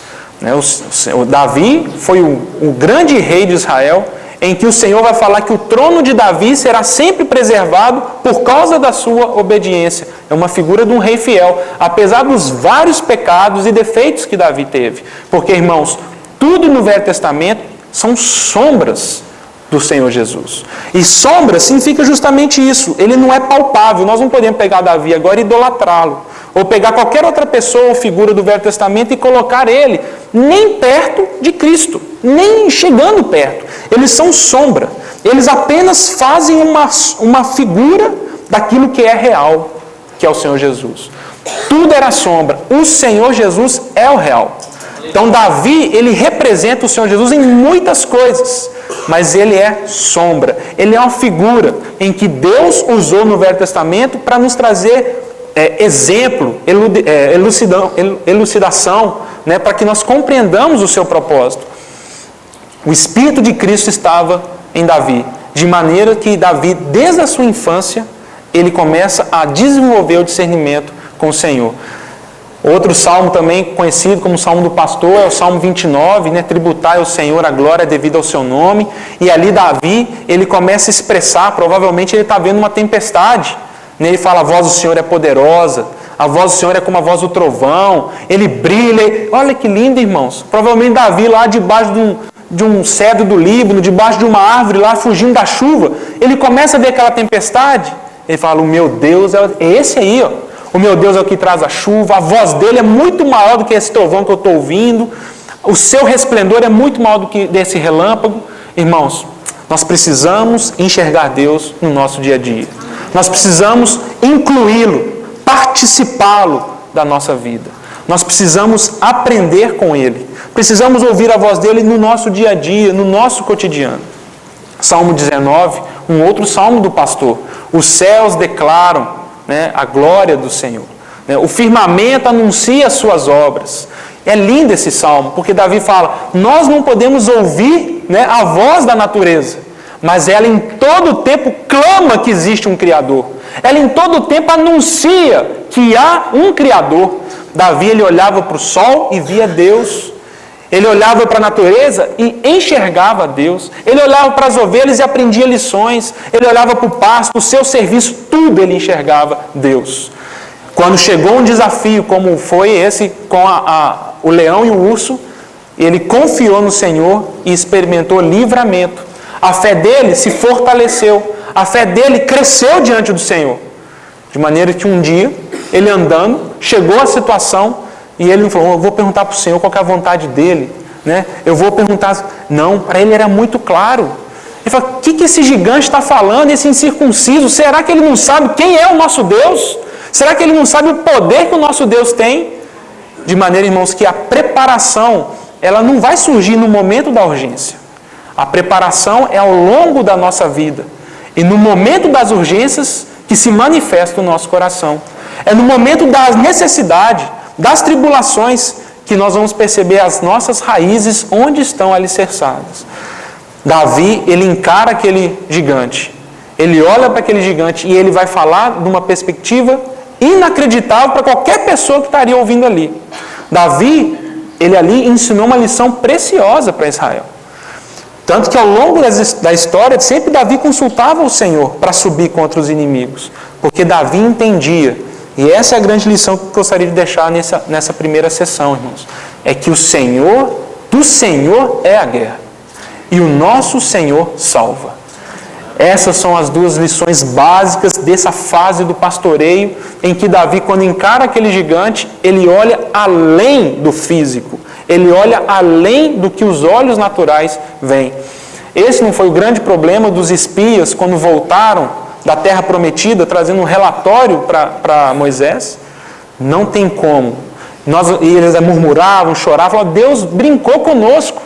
O Davi foi o grande rei de Israel, em que o Senhor vai falar que o trono de Davi será sempre preservado por causa da sua obediência. É uma figura de um rei fiel, apesar dos vários pecados e defeitos que Davi teve. Porque, irmãos, tudo no Velho Testamento são sombras do Senhor Jesus. E sombra significa justamente isso. Ele não é palpável. Nós não podemos pegar Davi agora e idolatrá-lo. Ou pegar qualquer outra pessoa ou figura do Velho Testamento e colocar ele nem perto de Cristo, nem chegando perto. Eles são sombra. Eles apenas fazem uma figura daquilo que é real, que é o Senhor Jesus. Tudo era sombra. O Senhor Jesus é o real. Então Davi, ele representa o Senhor Jesus em muitas coisas, mas ele é sombra. Ele é uma figura em que Deus usou no Velho Testamento para nos trazer exemplo, elucidação, né, para que nós compreendamos o seu propósito. O Espírito de Cristo estava em Davi, de maneira que Davi, desde a sua infância, ele começa a desenvolver o discernimento com o Senhor. Outro salmo também conhecido como Salmo do Pastor é o Salmo 29, né? Tributai ao Senhor a glória devida ao seu nome. E ali Davi, ele começa a expressar, provavelmente ele está vendo uma tempestade. Né? Ele fala, a voz do Senhor é poderosa, a voz do Senhor é como a voz do trovão, ele brilha. Olha que lindo, irmãos. Provavelmente Davi lá debaixo de um cedro do Líbano, debaixo de uma árvore lá, fugindo da chuva, ele começa a ver aquela tempestade. Ele fala, o meu Deus é esse aí, ó. O meu Deus é o que traz a chuva, a voz dele é muito maior do que esse trovão que eu estou ouvindo, o seu resplendor é muito maior do que desse relâmpago. Irmãos, nós precisamos enxergar Deus no nosso dia a dia. Nós precisamos incluí-lo, participá-lo da nossa vida. Nós precisamos aprender com Ele. Precisamos ouvir a voz dele no nosso dia a dia, no nosso cotidiano. Salmo 19, um outro salmo do pastor. Os céus declaram, né, a glória do Senhor. O firmamento anuncia as suas obras. É lindo esse salmo, porque Davi fala, nós não podemos ouvir, né, a voz da natureza, mas ela em todo o tempo clama que existe um Criador. Ela em todo o tempo anuncia que há um Criador. Davi, ele olhava para o sol e via Deus. Ele olhava para a natureza e enxergava Deus. Ele olhava para as ovelhas e aprendia lições. Ele olhava para o pasto, o seu serviço, tudo ele enxergava Deus. Quando chegou um desafio como foi esse com o leão e o urso, ele confiou no Senhor e experimentou livramento. A fé dele se fortaleceu. A fé dele cresceu diante do Senhor. De maneira que um dia, ele andando, chegou à situação e ele falou, eu vou perguntar para o Senhor qual que é a vontade dele. Né? Eu vou perguntar. Não, para ele era muito claro. Ele falou, o que esse gigante está falando, esse incircunciso? Será que ele não sabe quem é o nosso Deus? Será que ele não sabe o poder que o nosso Deus tem? De maneira, irmãos, que a preparação, ela não vai surgir no momento da urgência. A preparação é ao longo da nossa vida. E no momento das urgências que se manifesta o nosso coração. É no momento da necessidade, das tribulações, que nós vamos perceber as nossas raízes onde estão alicerçadas. Davi, ele encara aquele gigante. Ele olha para aquele gigante e ele vai falar de uma perspectiva inacreditável para qualquer pessoa que estaria ouvindo ali. Davi, ele ali ensinou uma lição preciosa para Israel. Tanto que ao longo da história, sempre Davi consultava o Senhor para subir contra os inimigos. Porque Davi entendia. E essa é a grande lição que eu gostaria de deixar nessa primeira sessão, irmãos. É que do Senhor é a guerra. E o nosso Senhor salva. Essas são as duas lições básicas dessa fase do pastoreio, em que Davi, quando encara aquele gigante, ele olha além do físico. Ele olha além do que os olhos naturais veem. Esse não foi o grande problema dos espias quando voltaram da terra prometida, trazendo um relatório para Moisés? Não tem como. E eles murmuravam, choravam, falavam, Deus brincou conosco.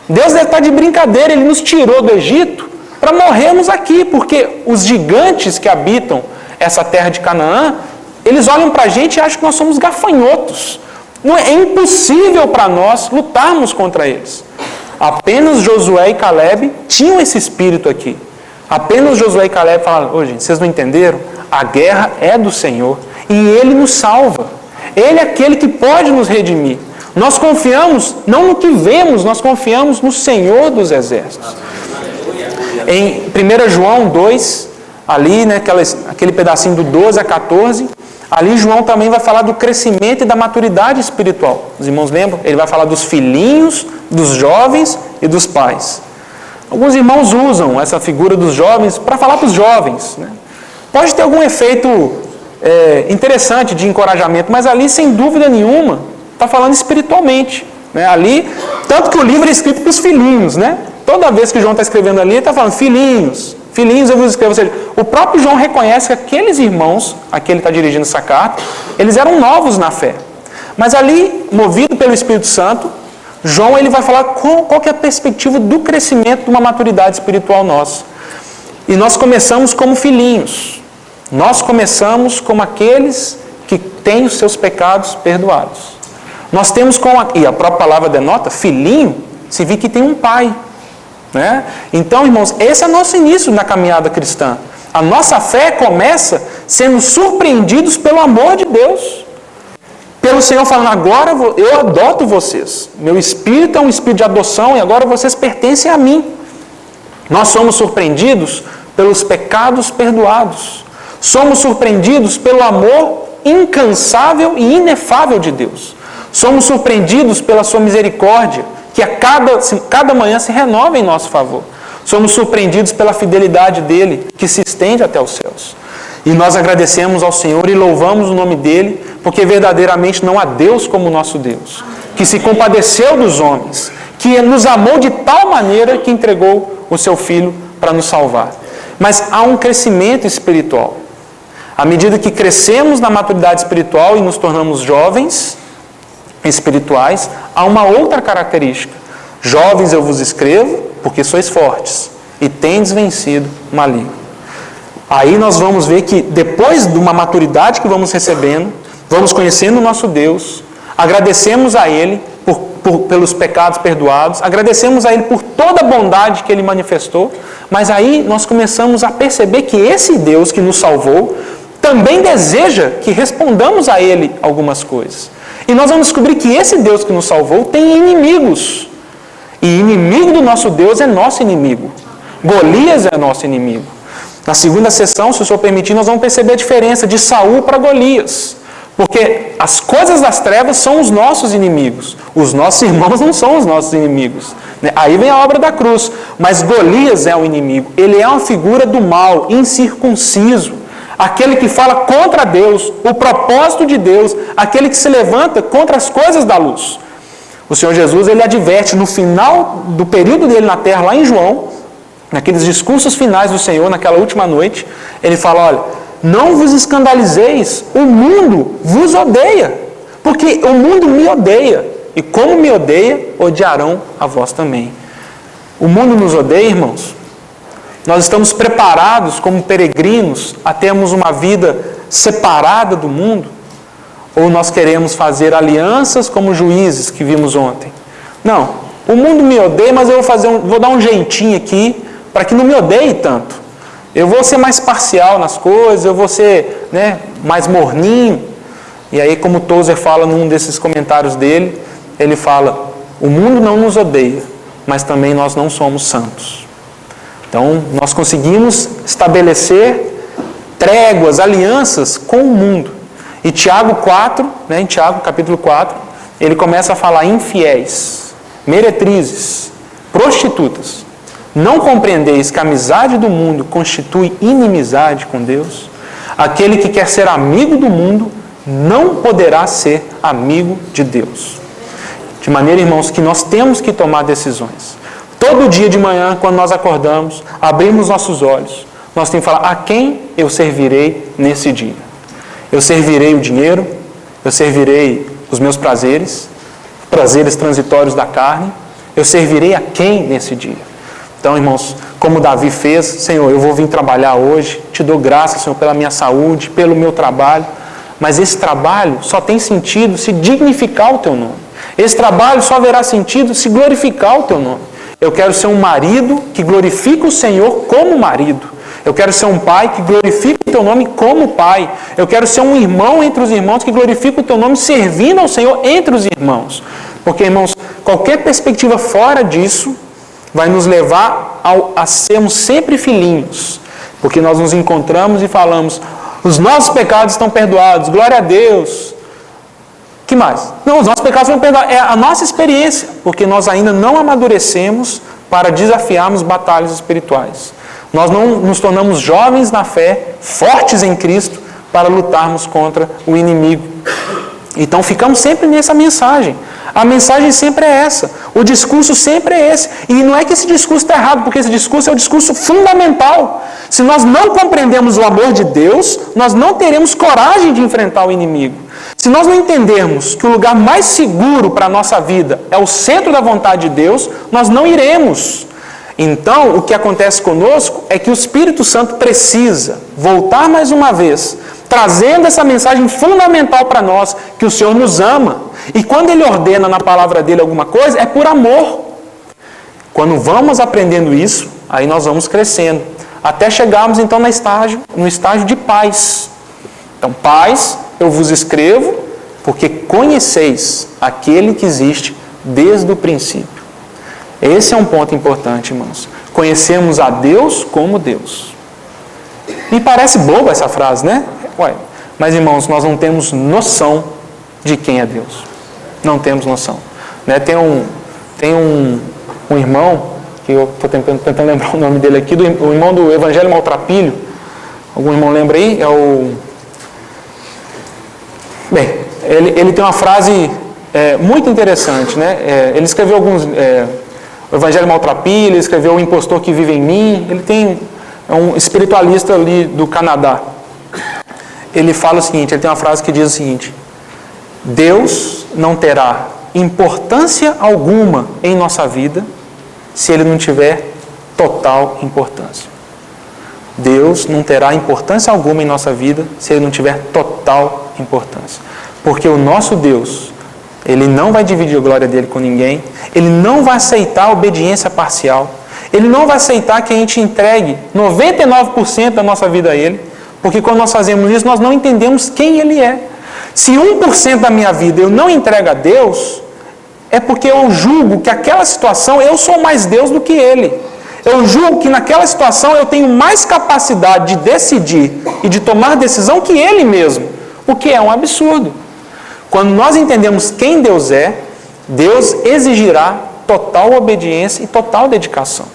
Deus deve estar de brincadeira, Ele nos tirou do Egito para morrermos aqui, porque os gigantes que habitam essa terra de Canaã, eles olham para a gente e acham que nós somos gafanhotos. Não é impossível para nós lutarmos contra eles. Apenas Josué e Caleb tinham esse espírito aqui. Apenas Josué e Caleb falaram, gente, vocês não entenderam? A guerra é do Senhor e Ele nos salva. Ele é aquele que pode nos redimir. Nós confiamos não no que vemos, nós confiamos no Senhor dos Exércitos. Em 1 João 2, ali, né, aquele pedacinho do 12 a 14, ali João também vai falar do crescimento e da maturidade espiritual. Os irmãos lembram? Ele vai falar dos filhinhos, dos jovens e dos pais. Alguns irmãos usam essa figura dos jovens para falar para os jovens. Né? Pode ter algum efeito interessante de encorajamento, mas ali, sem dúvida nenhuma, está falando espiritualmente. Né? Ali, tanto que o livro é escrito para os filhinhos, né? Toda vez que João está escrevendo ali, ele está falando, filhinhos eu vos escrevo. Ou seja, o próprio João reconhece que aqueles irmãos, a que ele está dirigindo essa carta, eles eram novos na fé. Mas ali, movido pelo Espírito Santo, João ele vai falar qual que é a perspectiva do crescimento de uma maturidade espiritual nossa. E nós começamos como filhinhos. Nós começamos como aqueles que têm os seus pecados perdoados. Nós temos, e a própria palavra denota, filhinho, se vê que tem um pai. Né? Então, irmãos, esse é o nosso início na caminhada cristã. A nossa fé começa sendo surpreendidos pelo amor de Deus. Pelo Senhor falando, agora eu adoto vocês. Meu espírito é um espírito de adoção e agora vocês pertencem a mim. Nós somos surpreendidos pelos pecados perdoados. Somos surpreendidos pelo amor incansável e inefável de Deus. Somos surpreendidos pela sua misericórdia, que a cada manhã se renova em nosso favor. Somos surpreendidos pela fidelidade dele, que se estende até os céus. E nós agradecemos ao Senhor e louvamos o nome dele, porque verdadeiramente não há Deus como o nosso Deus, que se compadeceu dos homens, que nos amou de tal maneira que entregou o seu Filho para nos salvar. Mas há um crescimento espiritual. À medida que crescemos na maturidade espiritual e nos tornamos jovens espirituais, há uma outra característica. Jovens eu vos escrevo, porque sois fortes, e tendes vencido o maligno. Aí nós vamos ver que depois de uma maturidade que vamos recebendo, vamos conhecendo o nosso Deus, agradecemos a Ele pelos pecados perdoados, agradecemos a Ele por toda a bondade que Ele manifestou, mas aí nós começamos a perceber que esse Deus que nos salvou também deseja que respondamos a Ele algumas coisas. E nós vamos descobrir que esse Deus que nos salvou tem inimigos. E inimigo do nosso Deus é nosso inimigo. Golias é nosso inimigo. Na segunda sessão, se o Senhor permitir, nós vamos perceber a diferença de Saul para Golias. Porque as coisas das trevas são os nossos inimigos. Os nossos irmãos não são os nossos inimigos. Aí vem a obra da cruz. Mas Golias é o inimigo. Ele é uma figura do mal, incircunciso. Aquele que fala contra Deus, o propósito de Deus. Aquele que se levanta contra as coisas da luz. O Senhor Jesus, ele adverte no final do período dele na terra, lá em João, naqueles discursos finais do Senhor, naquela última noite, ele fala, olha, não vos escandalizeis, o mundo vos odeia, porque o mundo me odeia, e como me odeia, odiarão a vós também. O mundo nos odeia, irmãos. Nós estamos preparados como peregrinos a termos uma vida separada do mundo, ou nós queremos fazer alianças como juízes que vimos ontem? Não, o mundo me odeia, mas eu vou dar um jeitinho aqui para que não me odeie tanto. Eu vou ser mais parcial nas coisas, eu vou ser mais morninho. E aí, como Tozer fala num desses comentários dele, ele fala, o mundo não nos odeia, mas também nós não somos santos. Então, nós conseguimos estabelecer tréguas, alianças com o mundo. E Tiago 4, em Tiago capítulo 4, ele começa a falar infiéis, meretrizes, prostitutas. Não compreendeis que a amizade do mundo constitui inimizade com Deus? Aquele que quer ser amigo do mundo não poderá ser amigo de Deus. De maneira, irmãos, que nós temos que tomar decisões. Todo dia de manhã, quando nós acordamos, abrimos nossos olhos, nós temos que falar, a quem eu servirei nesse dia? Eu servirei o dinheiro, eu servirei os meus prazeres transitórios da carne, eu servirei a quem nesse dia? Então, irmãos, como Davi fez, Senhor, eu vou vir trabalhar hoje, te dou graças, Senhor, pela minha saúde, pelo meu trabalho, mas esse trabalho só tem sentido se dignificar o teu nome. Esse trabalho só haverá sentido se glorificar o teu nome. Eu quero ser um marido que glorifica o Senhor como marido. Eu quero ser um pai que glorifica o teu nome como pai. Eu quero ser um irmão entre os irmãos que glorifica o teu nome servindo ao Senhor entre os irmãos. Porque, irmãos, qualquer perspectiva fora disso vai nos levar a sermos sempre filhinhos. Porque nós nos encontramos e falamos, os nossos pecados estão perdoados, glória a Deus. Que mais? Não, os nossos pecados estão perdoados. É a nossa experiência, porque nós ainda não amadurecemos para desafiarmos batalhas espirituais. Nós não nos tornamos jovens na fé, fortes em Cristo, para lutarmos contra o inimigo. Então ficamos sempre nessa mensagem. A mensagem sempre é essa. O discurso sempre é esse. E não é que esse discurso está errado, porque esse discurso é o discurso fundamental. Se nós não compreendemos o amor de Deus, nós não teremos coragem de enfrentar o inimigo. Se nós não entendermos que o lugar mais seguro para a nossa vida é o centro da vontade de Deus, nós não iremos. Então, o que acontece conosco é que o Espírito Santo precisa voltar mais uma vez, trazendo essa mensagem fundamental para nós, que o Senhor nos ama. E quando Ele ordena na palavra dEle alguma coisa, é por amor. Quando vamos aprendendo isso, aí nós vamos crescendo, até chegarmos então no estágio de paz. Então, paz, eu vos escrevo, porque conheceis aquele que existe desde o princípio. Esse é um ponto importante, irmãos. Conhecemos a Deus como Deus. Me parece boba essa frase, né? Mas, irmãos, nós não temos noção de quem é Deus. Não temos noção. Né? Tem um irmão, que eu estou tentando lembrar o nome dele aqui, o irmão do Evangelho Maltrapilho. Algum irmão lembra aí? Bem, ele tem uma frase muito interessante, né? Ele escreveu o Evangelho Maltrapilho, ele escreveu O Impostor que Vive em Mim. Ele é um espiritualista ali do Canadá. Ele fala o seguinte, ele tem uma frase que diz o seguinte: Deus não terá importância alguma em nossa vida se Ele não tiver total importância. Deus não terá importância alguma em nossa vida se Ele não tiver total importância. Porque o nosso Deus, Ele não vai dividir a glória dEle com ninguém, Ele não vai aceitar a obediência parcial, Ele não vai aceitar que a gente entregue 99% da nossa vida a Ele, porque quando nós fazemos isso, nós não entendemos quem Ele é. Se 1% da minha vida eu não entrego a Deus, é porque eu julgo que aquela situação eu sou mais Deus do que Ele. Eu julgo que naquela situação eu tenho mais capacidade de decidir e de tomar decisão que Ele mesmo, o que é um absurdo. Quando nós entendemos quem Deus é, Deus exigirá total obediência e total dedicação.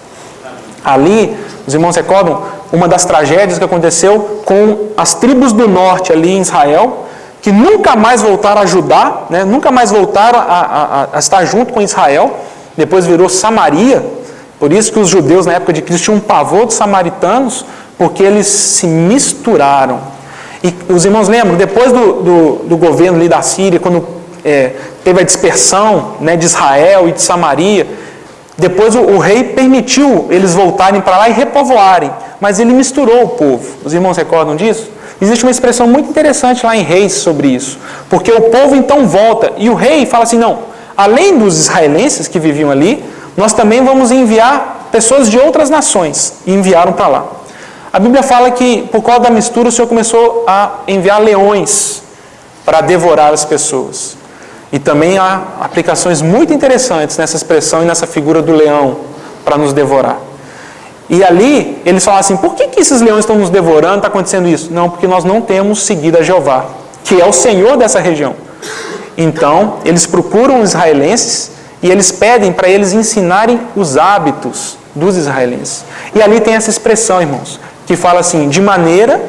Ali, os irmãos recordam uma das tragédias que aconteceu com as tribos do norte ali em Israel, que nunca mais voltaram a Judá, né? Nunca mais voltaram a estar junto com Israel, depois virou Samaria. Por isso que os judeus na época de Cristo tinham um pavor dos samaritanos, porque eles se misturaram. E os irmãos lembram, depois do governo ali da Síria, quando teve a dispersão, né, de Israel e de Samaria, depois o rei permitiu eles voltarem para lá e repovoarem, mas ele misturou o povo. Os irmãos recordam disso? Existe uma expressão muito interessante lá em Reis sobre isso, porque o povo então volta, e o rei fala assim, não, além dos israelenses que viviam ali, nós também vamos enviar pessoas de outras nações, e enviaram para lá. A Bíblia fala que, por causa da mistura, o Senhor começou a enviar leões para devorar as pessoas. E também há aplicações muito interessantes nessa expressão e nessa figura do leão para nos devorar. E ali, eles falam assim, por que esses leões estão nos devorando, está acontecendo isso? Não, porque nós não temos seguido a Jeová, que é o Senhor dessa região. Então, eles procuram os israelenses e eles pedem para eles ensinarem os hábitos dos israelenses. E ali tem essa expressão, irmãos, que fala assim, de maneira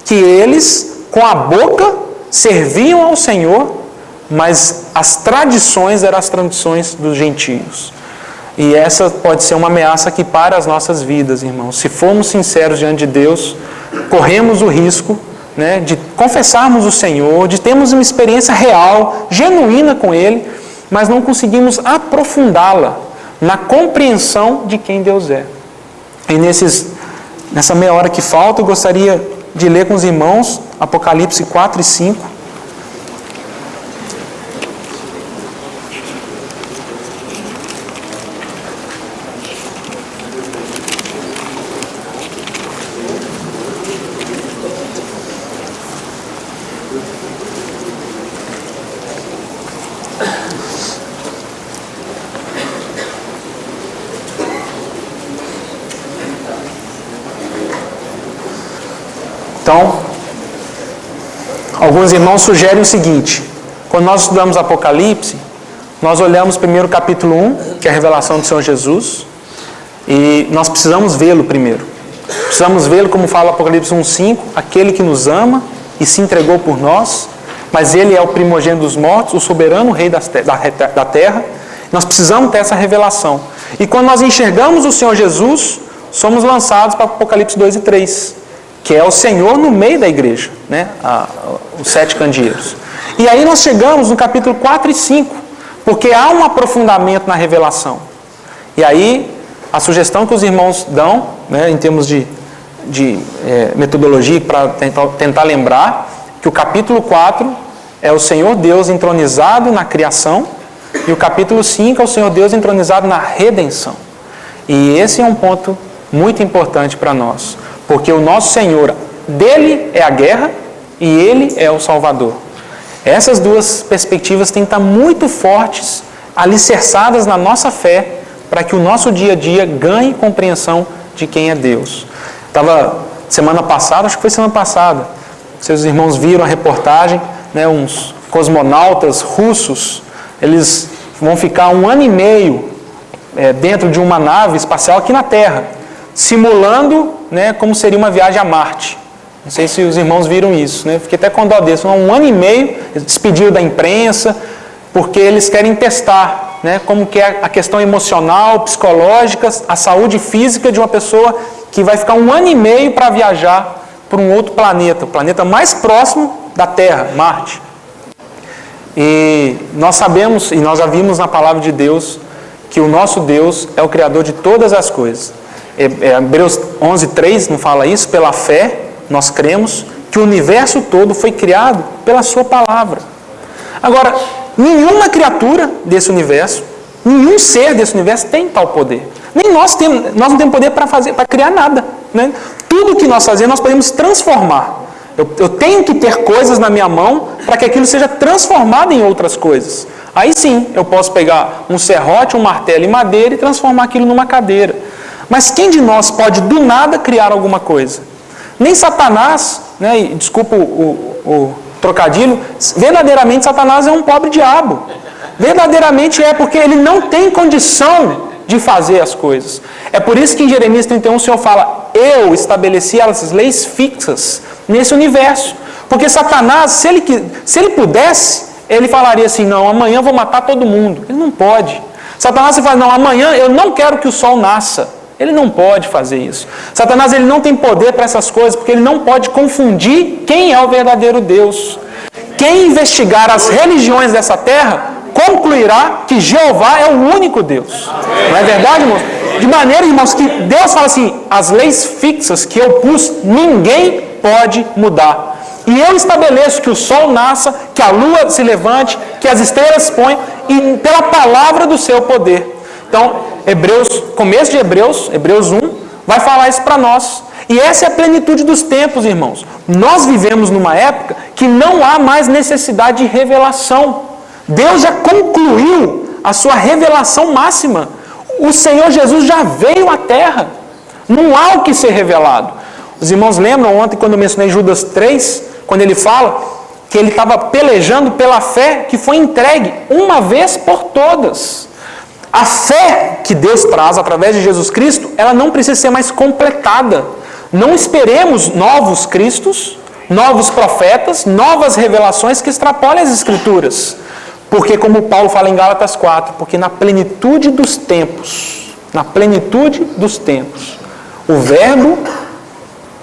que eles, com a boca, serviam ao Senhor, mas as tradições eram as tradições dos gentios. E essa pode ser uma ameaça aqui para as nossas vidas, irmãos. Se formos sinceros diante de Deus, corremos o risco, né, de confessarmos o Senhor, de termos uma experiência real, genuína com Ele, mas não conseguimos aprofundá-la na compreensão de quem Deus é. E nessa meia hora que falta, eu gostaria de ler com os irmãos Apocalipse 4 e 5. Então, alguns irmãos sugerem o seguinte, quando nós estudamos Apocalipse, nós olhamos primeiro o capítulo 1, que é a revelação do Senhor Jesus, e nós precisamos vê-lo primeiro. Precisamos vê-lo, como fala Apocalipse 1:5, aquele que nos ama e se entregou por nós, mas Ele é o primogênito dos mortos, o soberano Rei da terra. Nós precisamos ter essa revelação. E quando nós enxergamos o Senhor Jesus, somos lançados para Apocalipse 2 e 3, que é o Senhor no meio da igreja, né? Os 7 candeeiros. E aí nós chegamos no capítulo 4 e 5, porque há um aprofundamento na revelação. E aí, a sugestão que os irmãos dão, né, em termos de metodologia para tentar lembrar que o capítulo 4 é o Senhor Deus entronizado na criação e o capítulo 5 é o Senhor Deus entronizado na redenção. E esse é um ponto muito importante para nós, porque o nosso Senhor, dele é a guerra e ele é o Salvador. Essas duas perspectivas têm que estar muito fortes, alicerçadas na nossa fé, para que o nosso dia a dia ganhe compreensão de quem é Deus. Estava semana passada, acho que foi semana passada, seus irmãos viram a reportagem, né, uns cosmonautas russos, eles vão ficar 1 ano e meio dentro de uma nave espacial aqui na Terra, simulando, né, como seria uma viagem a Marte. Não sei se os irmãos viram isso, né? Fiquei até com dó deles. 1 ano e meio, eles despediram da imprensa, porque eles querem testar, né, como que é a questão emocional, psicológica, a saúde física de uma pessoa que vai ficar 1 ano e meio para viajar para um outro planeta, o planeta mais próximo da Terra, Marte. E nós sabemos, e nós já vimos na palavra de Deus, que o nosso Deus é o Criador de todas as coisas. Hebreus 11:3 não fala isso? Pela fé, nós cremos que o universo todo foi criado pela sua palavra. Agora, nenhuma criatura desse universo, nenhum ser desse universo tem tal poder. Nem nós não temos poder para criar nada, né? Tudo que nós fazemos, nós podemos transformar. Eu tenho que ter coisas na minha mão para que aquilo seja transformado em outras coisas. Aí sim, eu posso pegar um serrote, um martelo e madeira e transformar aquilo numa cadeira. Mas quem de nós pode do nada criar alguma coisa? Nem Satanás, né, e desculpa o trocadilho, verdadeiramente Satanás é um pobre diabo. Verdadeiramente porque ele não tem condição de fazer as coisas. É por isso que em Jeremias 31 o Senhor fala: eu estabeleci essas leis fixas nesse universo. Porque Satanás, se ele pudesse, ele falaria assim: não, amanhã eu vou matar todo mundo. Ele não pode. Satanás fala: não, amanhã eu não quero que o sol nasça. Ele não pode fazer isso. Satanás, ele não tem poder para essas coisas, porque ele não pode confundir quem é o verdadeiro Deus. Quem investigar as religiões dessa terra concluirá que Jeová é o único Deus. Não é verdade, irmãos? De maneira, irmãos, que Deus fala assim: as leis fixas que eu pus, ninguém pode mudar. E eu estabeleço que o sol nasça, que a lua se levante, que as estrelas se ponham, e pela palavra do seu poder. Então, começo de Hebreus 1, vai falar isso para nós. E essa é a plenitude dos tempos, irmãos. Nós vivemos numa época que não há mais necessidade de revelação. Deus já concluiu a sua revelação máxima. O Senhor Jesus já veio à terra. Não há o que ser revelado. Os irmãos lembram ontem, quando eu mencionei Judas 3, quando ele fala que ele estava pelejando pela fé que foi entregue uma vez por todas. A fé que Deus traz através de Jesus Cristo, ela não precisa ser mais completada. Não esperemos novos Cristos, novos profetas, novas revelações que extrapolem as Escrituras. Porque, como Paulo fala em Gálatas 4, porque na plenitude dos tempos, o Verbo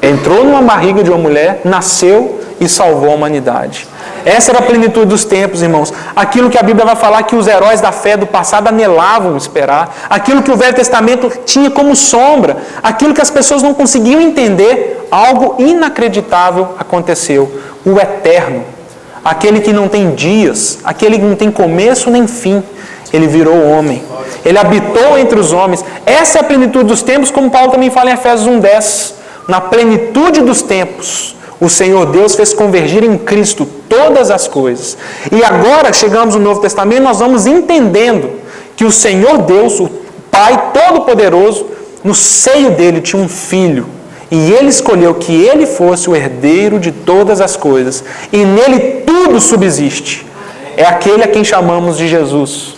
entrou numa barriga de uma mulher, nasceu e salvou a humanidade. Essa era a plenitude dos tempos, irmãos. Aquilo que a Bíblia vai falar que os heróis da fé do passado anelavam esperar. Aquilo que o Velho Testamento tinha como sombra. Aquilo que as pessoas não conseguiam entender. Algo inacreditável aconteceu. O eterno. Aquele que não tem dias. Aquele que não tem começo nem fim. Ele virou homem. Ele habitou entre os homens. Essa é a plenitude dos tempos, como Paulo também fala em Efésios 1:10. Na plenitude dos tempos, o Senhor Deus fez convergir em Cristo todas as coisas. E agora, chegamos no Novo Testamento, nós vamos entendendo que o Senhor Deus, o Pai Todo-Poderoso, no seio dele tinha um filho. E ele escolheu que ele fosse o herdeiro de todas as coisas. E nele tudo subsiste. É aquele a quem chamamos de Jesus.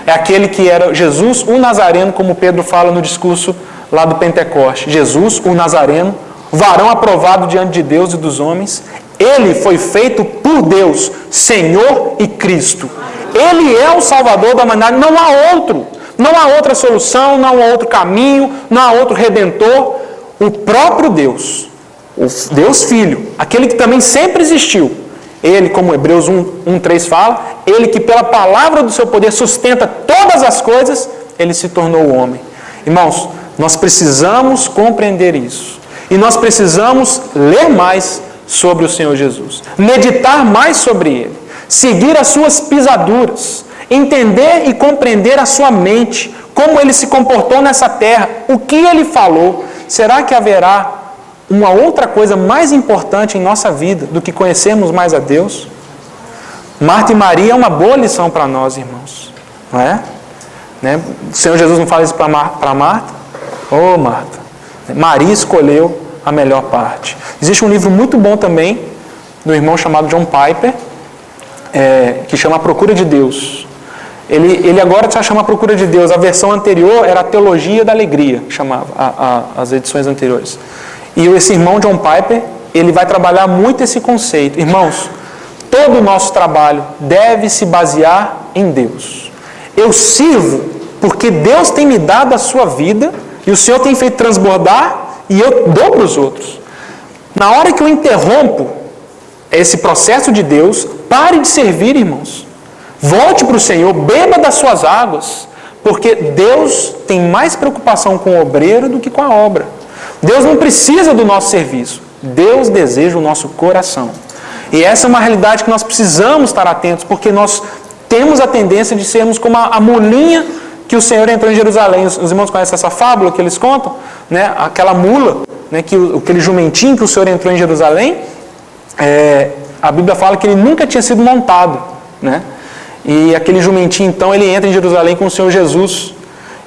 É aquele que era Jesus, o Nazareno, como Pedro fala no discurso lá do Pentecoste. Jesus, o Nazareno, varão aprovado diante de Deus e dos homens. Ele foi feito por Deus, Senhor e Cristo. Ele é o Salvador da humanidade, não há outro. Não há outra solução, não há outro caminho, não há outro Redentor. O próprio Deus, o Deus Filho, aquele que também sempre existiu. Ele, como Hebreus 1:3 fala, ele que pela palavra do seu poder sustenta todas as coisas, ele se tornou homem. Irmãos, nós precisamos compreender isso. E nós precisamos ler mais sobre o Senhor Jesus, meditar mais sobre Ele, seguir as suas pisaduras, entender e compreender a sua mente, como Ele se comportou nessa terra, o que Ele falou. Será que haverá uma outra coisa mais importante em nossa vida do que conhecermos mais a Deus? Marta e Maria é uma boa lição para nós, irmãos, não é? Né? O Senhor Jesus não fala isso para Marta? Ô Marta, Maria escolheu a melhor parte. Existe um livro muito bom também, do irmão chamado John Piper, que chama A Procura de Deus. Ele agora já chama A Procura de Deus. A versão anterior era A Teologia da Alegria, que chamava, as edições anteriores. E esse irmão John Piper, ele vai trabalhar muito esse conceito. Irmãos, todo o nosso trabalho deve se basear em Deus. Eu sirvo porque Deus tem me dado a sua vida e o Senhor tem feito transbordar e eu dou para os outros. Na hora que eu interrompo esse processo de Deus, pare de servir, irmãos. Volte para o Senhor, beba das suas águas, porque Deus tem mais preocupação com o obreiro do que com a obra. Deus não precisa do nosso serviço. Deus deseja o nosso coração. E essa é uma realidade que nós precisamos estar atentos, porque nós temos a tendência de sermos como a mulinha que o Senhor entrou em Jerusalém. Os irmãos conhecem essa fábula que eles contam? Né? Aquela mula, né? Aquele jumentinho que o Senhor entrou em Jerusalém, a Bíblia fala que ele nunca tinha sido montado. Né? E aquele jumentinho, então, ele entra em Jerusalém com o Senhor Jesus.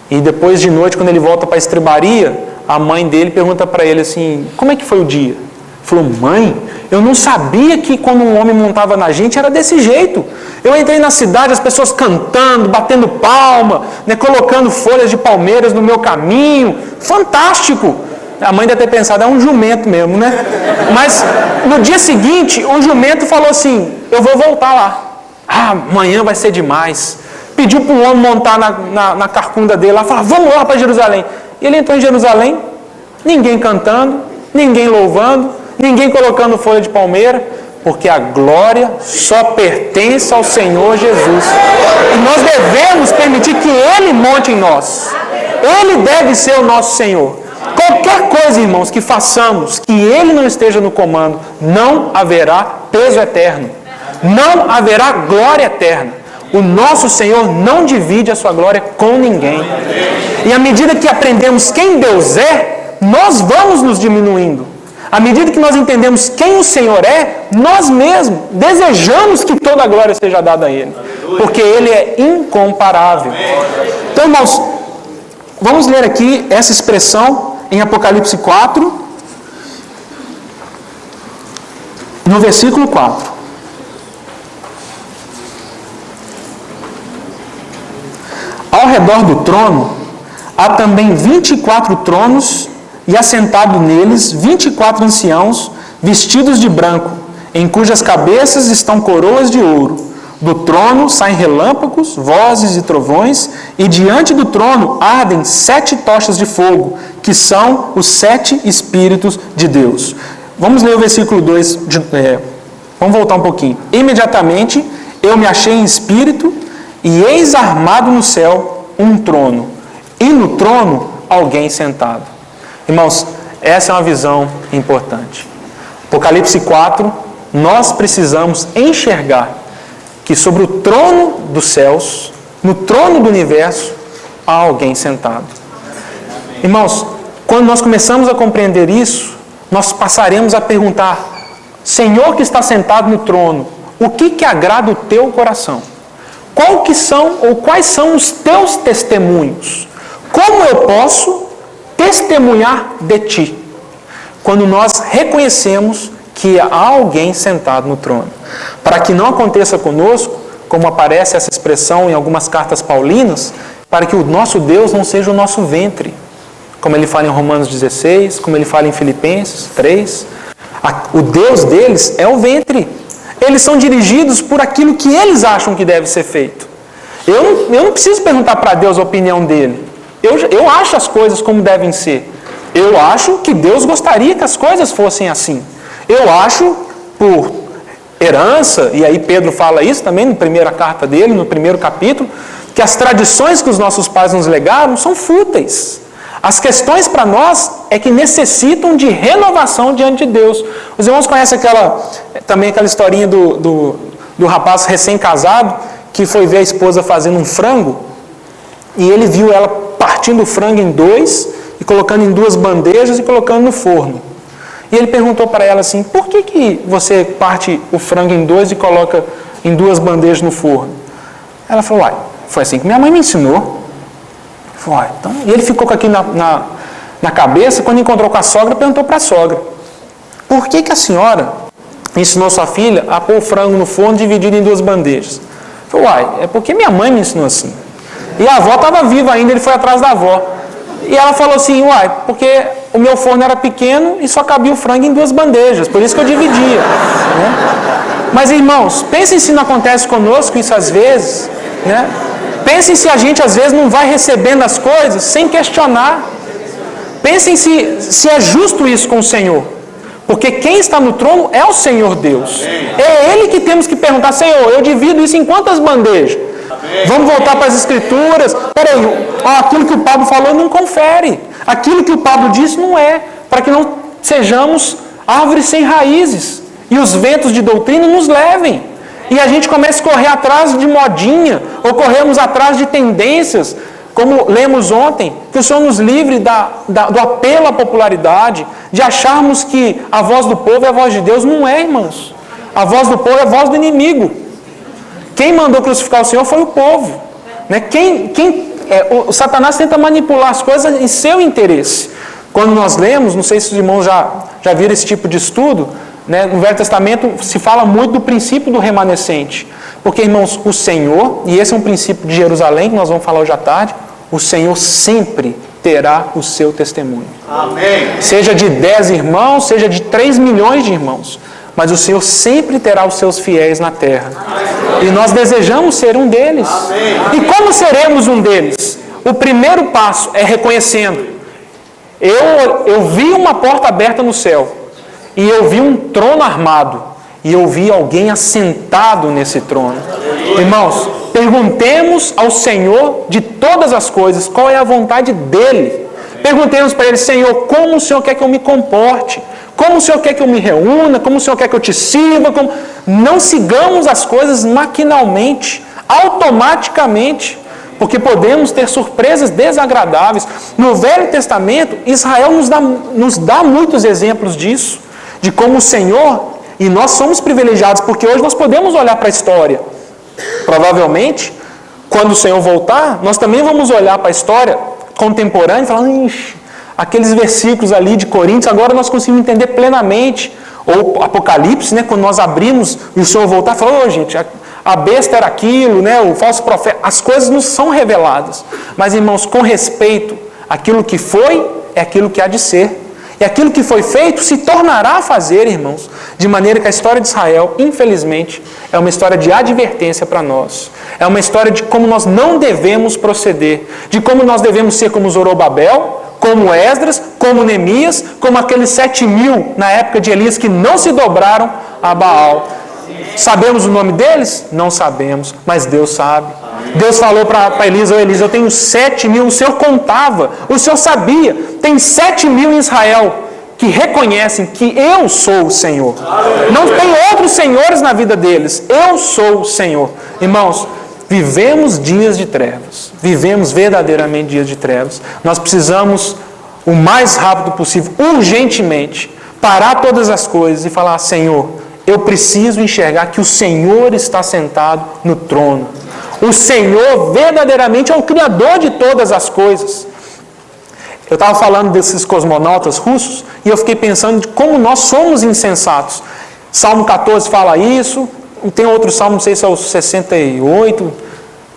E depois de noite, quando ele volta para a estrebaria, a mãe dele pergunta para ele assim, como é que foi o dia? Ele falou, mãe, eu não sabia que quando um homem montava na gente era desse jeito. Eu entrei na cidade, as pessoas cantando, batendo palma, né, colocando folhas de palmeiras no meu caminho. Fantástico! A mãe deve ter pensado, é um jumento mesmo, né? Mas no dia seguinte, o jumento falou assim, eu vou voltar lá. Ah, amanhã vai ser demais. Pediu para o homem montar na carcunda dele lá, falou, vamos lá para Jerusalém. E ele entrou em Jerusalém, ninguém cantando, ninguém louvando, ninguém colocando folha de palmeira, porque a glória só pertence ao Senhor Jesus. E nós devemos permitir que Ele monte em nós. Ele deve ser o nosso Senhor. Qualquer coisa, irmãos, que façamos, que Ele não esteja no comando, não haverá peso eterno. Não haverá glória eterna. O nosso Senhor não divide a sua glória com ninguém. E à medida que aprendemos quem Deus é, nós vamos nos diminuindo. À medida que nós entendemos quem o Senhor é, nós mesmos desejamos que toda a glória seja dada a Ele. Porque Ele é incomparável. Então, irmãos, vamos ler aqui essa expressão em Apocalipse 4, no versículo 4. Ao redor do trono, há também 24 tronos, e assentado neles 24 anciãos, vestidos de branco, em cujas cabeças estão coroas de ouro. Do trono saem relâmpagos, vozes e trovões, e diante do trono ardem 7 tochas de fogo, que são os 7 Espíritos de Deus. Vamos ler o versículo 2, vamos voltar um pouquinho. Imediatamente eu me achei em espírito, e eis armado no céu um trono, e no trono alguém sentado. Irmãos, essa é uma visão importante. Apocalipse 4, nós precisamos enxergar que sobre o trono dos céus, no trono do universo, há alguém sentado. Irmãos, quando nós começamos a compreender isso, nós passaremos a perguntar, Senhor que está sentado no trono, o que agrada o teu coração? Quais são os teus testemunhos? Como eu posso testemunhar de ti? Quando nós reconhecemos que há alguém sentado no trono. Para que não aconteça conosco, como aparece essa expressão em algumas cartas paulinas, para que o nosso Deus não seja o nosso ventre. Como ele fala em Romanos 16, como ele fala em Filipenses 3. O Deus deles é o ventre. Eles são dirigidos por aquilo que eles acham que deve ser feito. Eu não preciso perguntar para Deus a opinião dele. Eu acho as coisas como devem ser. Eu acho que Deus gostaria que as coisas fossem assim. Eu acho, por herança, e aí Pedro fala isso também na primeira carta dele, no primeiro capítulo, que as tradições que os nossos pais nos legaram são fúteis. As questões para nós é que necessitam de renovação diante de Deus. Os irmãos conhecem também aquela historinha do rapaz recém-casado que foi ver a esposa fazendo um frango e ele viu ela partindo o frango em dois e colocando em duas bandejas e colocando no forno. E ele perguntou para ela assim, por que você parte o frango em dois e coloca em duas bandejas no forno? Ela falou, foi assim que minha mãe me ensinou. Falou, então... E ele ficou com aquilo na cabeça, quando encontrou com a sogra, perguntou para a sogra, por que a senhora ensinou sua filha a pôr o frango no forno dividido em duas bandejas? Falou, é porque minha mãe me ensinou assim. E a avó estava viva ainda, ele foi atrás da avó. E ela falou assim, porque o meu forno era pequeno e só cabia o frango em duas bandejas, por isso que eu dividia. Né? Mas, irmãos, pensem se não acontece conosco isso às vezes, né? Pensem se a gente às vezes não vai recebendo as coisas sem questionar. Pensem se é justo isso com o Senhor. Porque quem está no trono é o Senhor Deus. É Ele que temos que perguntar, Senhor, eu divido isso em quantas bandejas? Vamos voltar para as Escrituras. Peraí, aquilo que o Pablo falou não confere. Aquilo que o Pablo disse não é. Para que não sejamos árvores sem raízes. E os ventos de doutrina nos levem. E a gente começa a correr atrás de modinha. Ou corremos atrás de tendências. Como lemos ontem, que o Senhor nos livre do apelo à popularidade. De acharmos que a voz do povo é a voz de Deus. Não é, irmãos. A voz do povo é a voz do inimigo. Quem mandou crucificar o Senhor foi o povo. Né? O Satanás tenta manipular as coisas em seu interesse. Quando nós lemos, não sei se os irmãos já viram esse tipo de estudo, né? No Velho Testamento se fala muito do princípio do remanescente. Porque, irmãos, o Senhor, e esse é um princípio de Jerusalém, que nós vamos falar hoje à tarde, o Senhor sempre terá o seu testemunho. Amém. Seja de 10 irmãos, seja de 3 milhões de irmãos. Mas o Senhor sempre terá os seus fiéis na terra. E nós desejamos ser um deles. E como seremos um deles? O primeiro passo é reconhecendo. Eu vi uma porta aberta no céu. E eu vi um trono armado. E eu vi alguém assentado nesse trono. Irmãos, perguntemos ao Senhor de todas as coisas qual é a vontade dEle. Perguntemos para Ele, Senhor, como o Senhor quer que eu me comporte? Como o Senhor quer que eu me reúna? Como o Senhor quer que eu te sirva? Não sigamos as coisas maquinalmente, automaticamente, porque podemos ter surpresas desagradáveis. No Velho Testamento, Israel nos dá muitos exemplos disso, de como o Senhor, e nós somos privilegiados, porque hoje nós podemos olhar para a história. Provavelmente, quando o Senhor voltar, nós também vamos olhar para a história contemporânea e falar, aqueles versículos ali de Coríntios, agora nós conseguimos entender plenamente. Ou Apocalipse, né, quando nós abrimos e o Senhor voltar, falou, gente, a besta era aquilo, né, o falso profeta, as coisas nos são reveladas. Mas, irmãos, com respeito, aquilo que foi é aquilo que há de ser. E aquilo que foi feito se tornará a fazer, irmãos, de maneira que a história de Israel, infelizmente, é uma história de advertência para nós. É uma história de como nós não devemos proceder, de como nós devemos ser como Zorobabel, como Esdras, como Neemias, como aqueles 7.000 na época de Elias que não se dobraram a Baal. Sabemos o nome deles? Não sabemos, mas Deus sabe. Deus falou para Elias, Elias, eu tenho 7.000, o Senhor contava, o Senhor sabia, tem 7.000 em Israel que reconhecem que eu sou o Senhor. Não tem outros senhores na vida deles, eu sou o Senhor. Irmãos, vivemos dias de trevas, vivemos verdadeiramente dias de trevas. Nós precisamos, o mais rápido possível, urgentemente, parar todas as coisas e falar, Senhor, eu preciso enxergar que o Senhor está sentado no trono. O Senhor verdadeiramente é o Criador de todas as coisas. Eu estava falando desses cosmonautas russos e eu fiquei pensando de como nós somos insensatos. Salmo 14 fala isso, tem outro salmo, não sei se é o 68,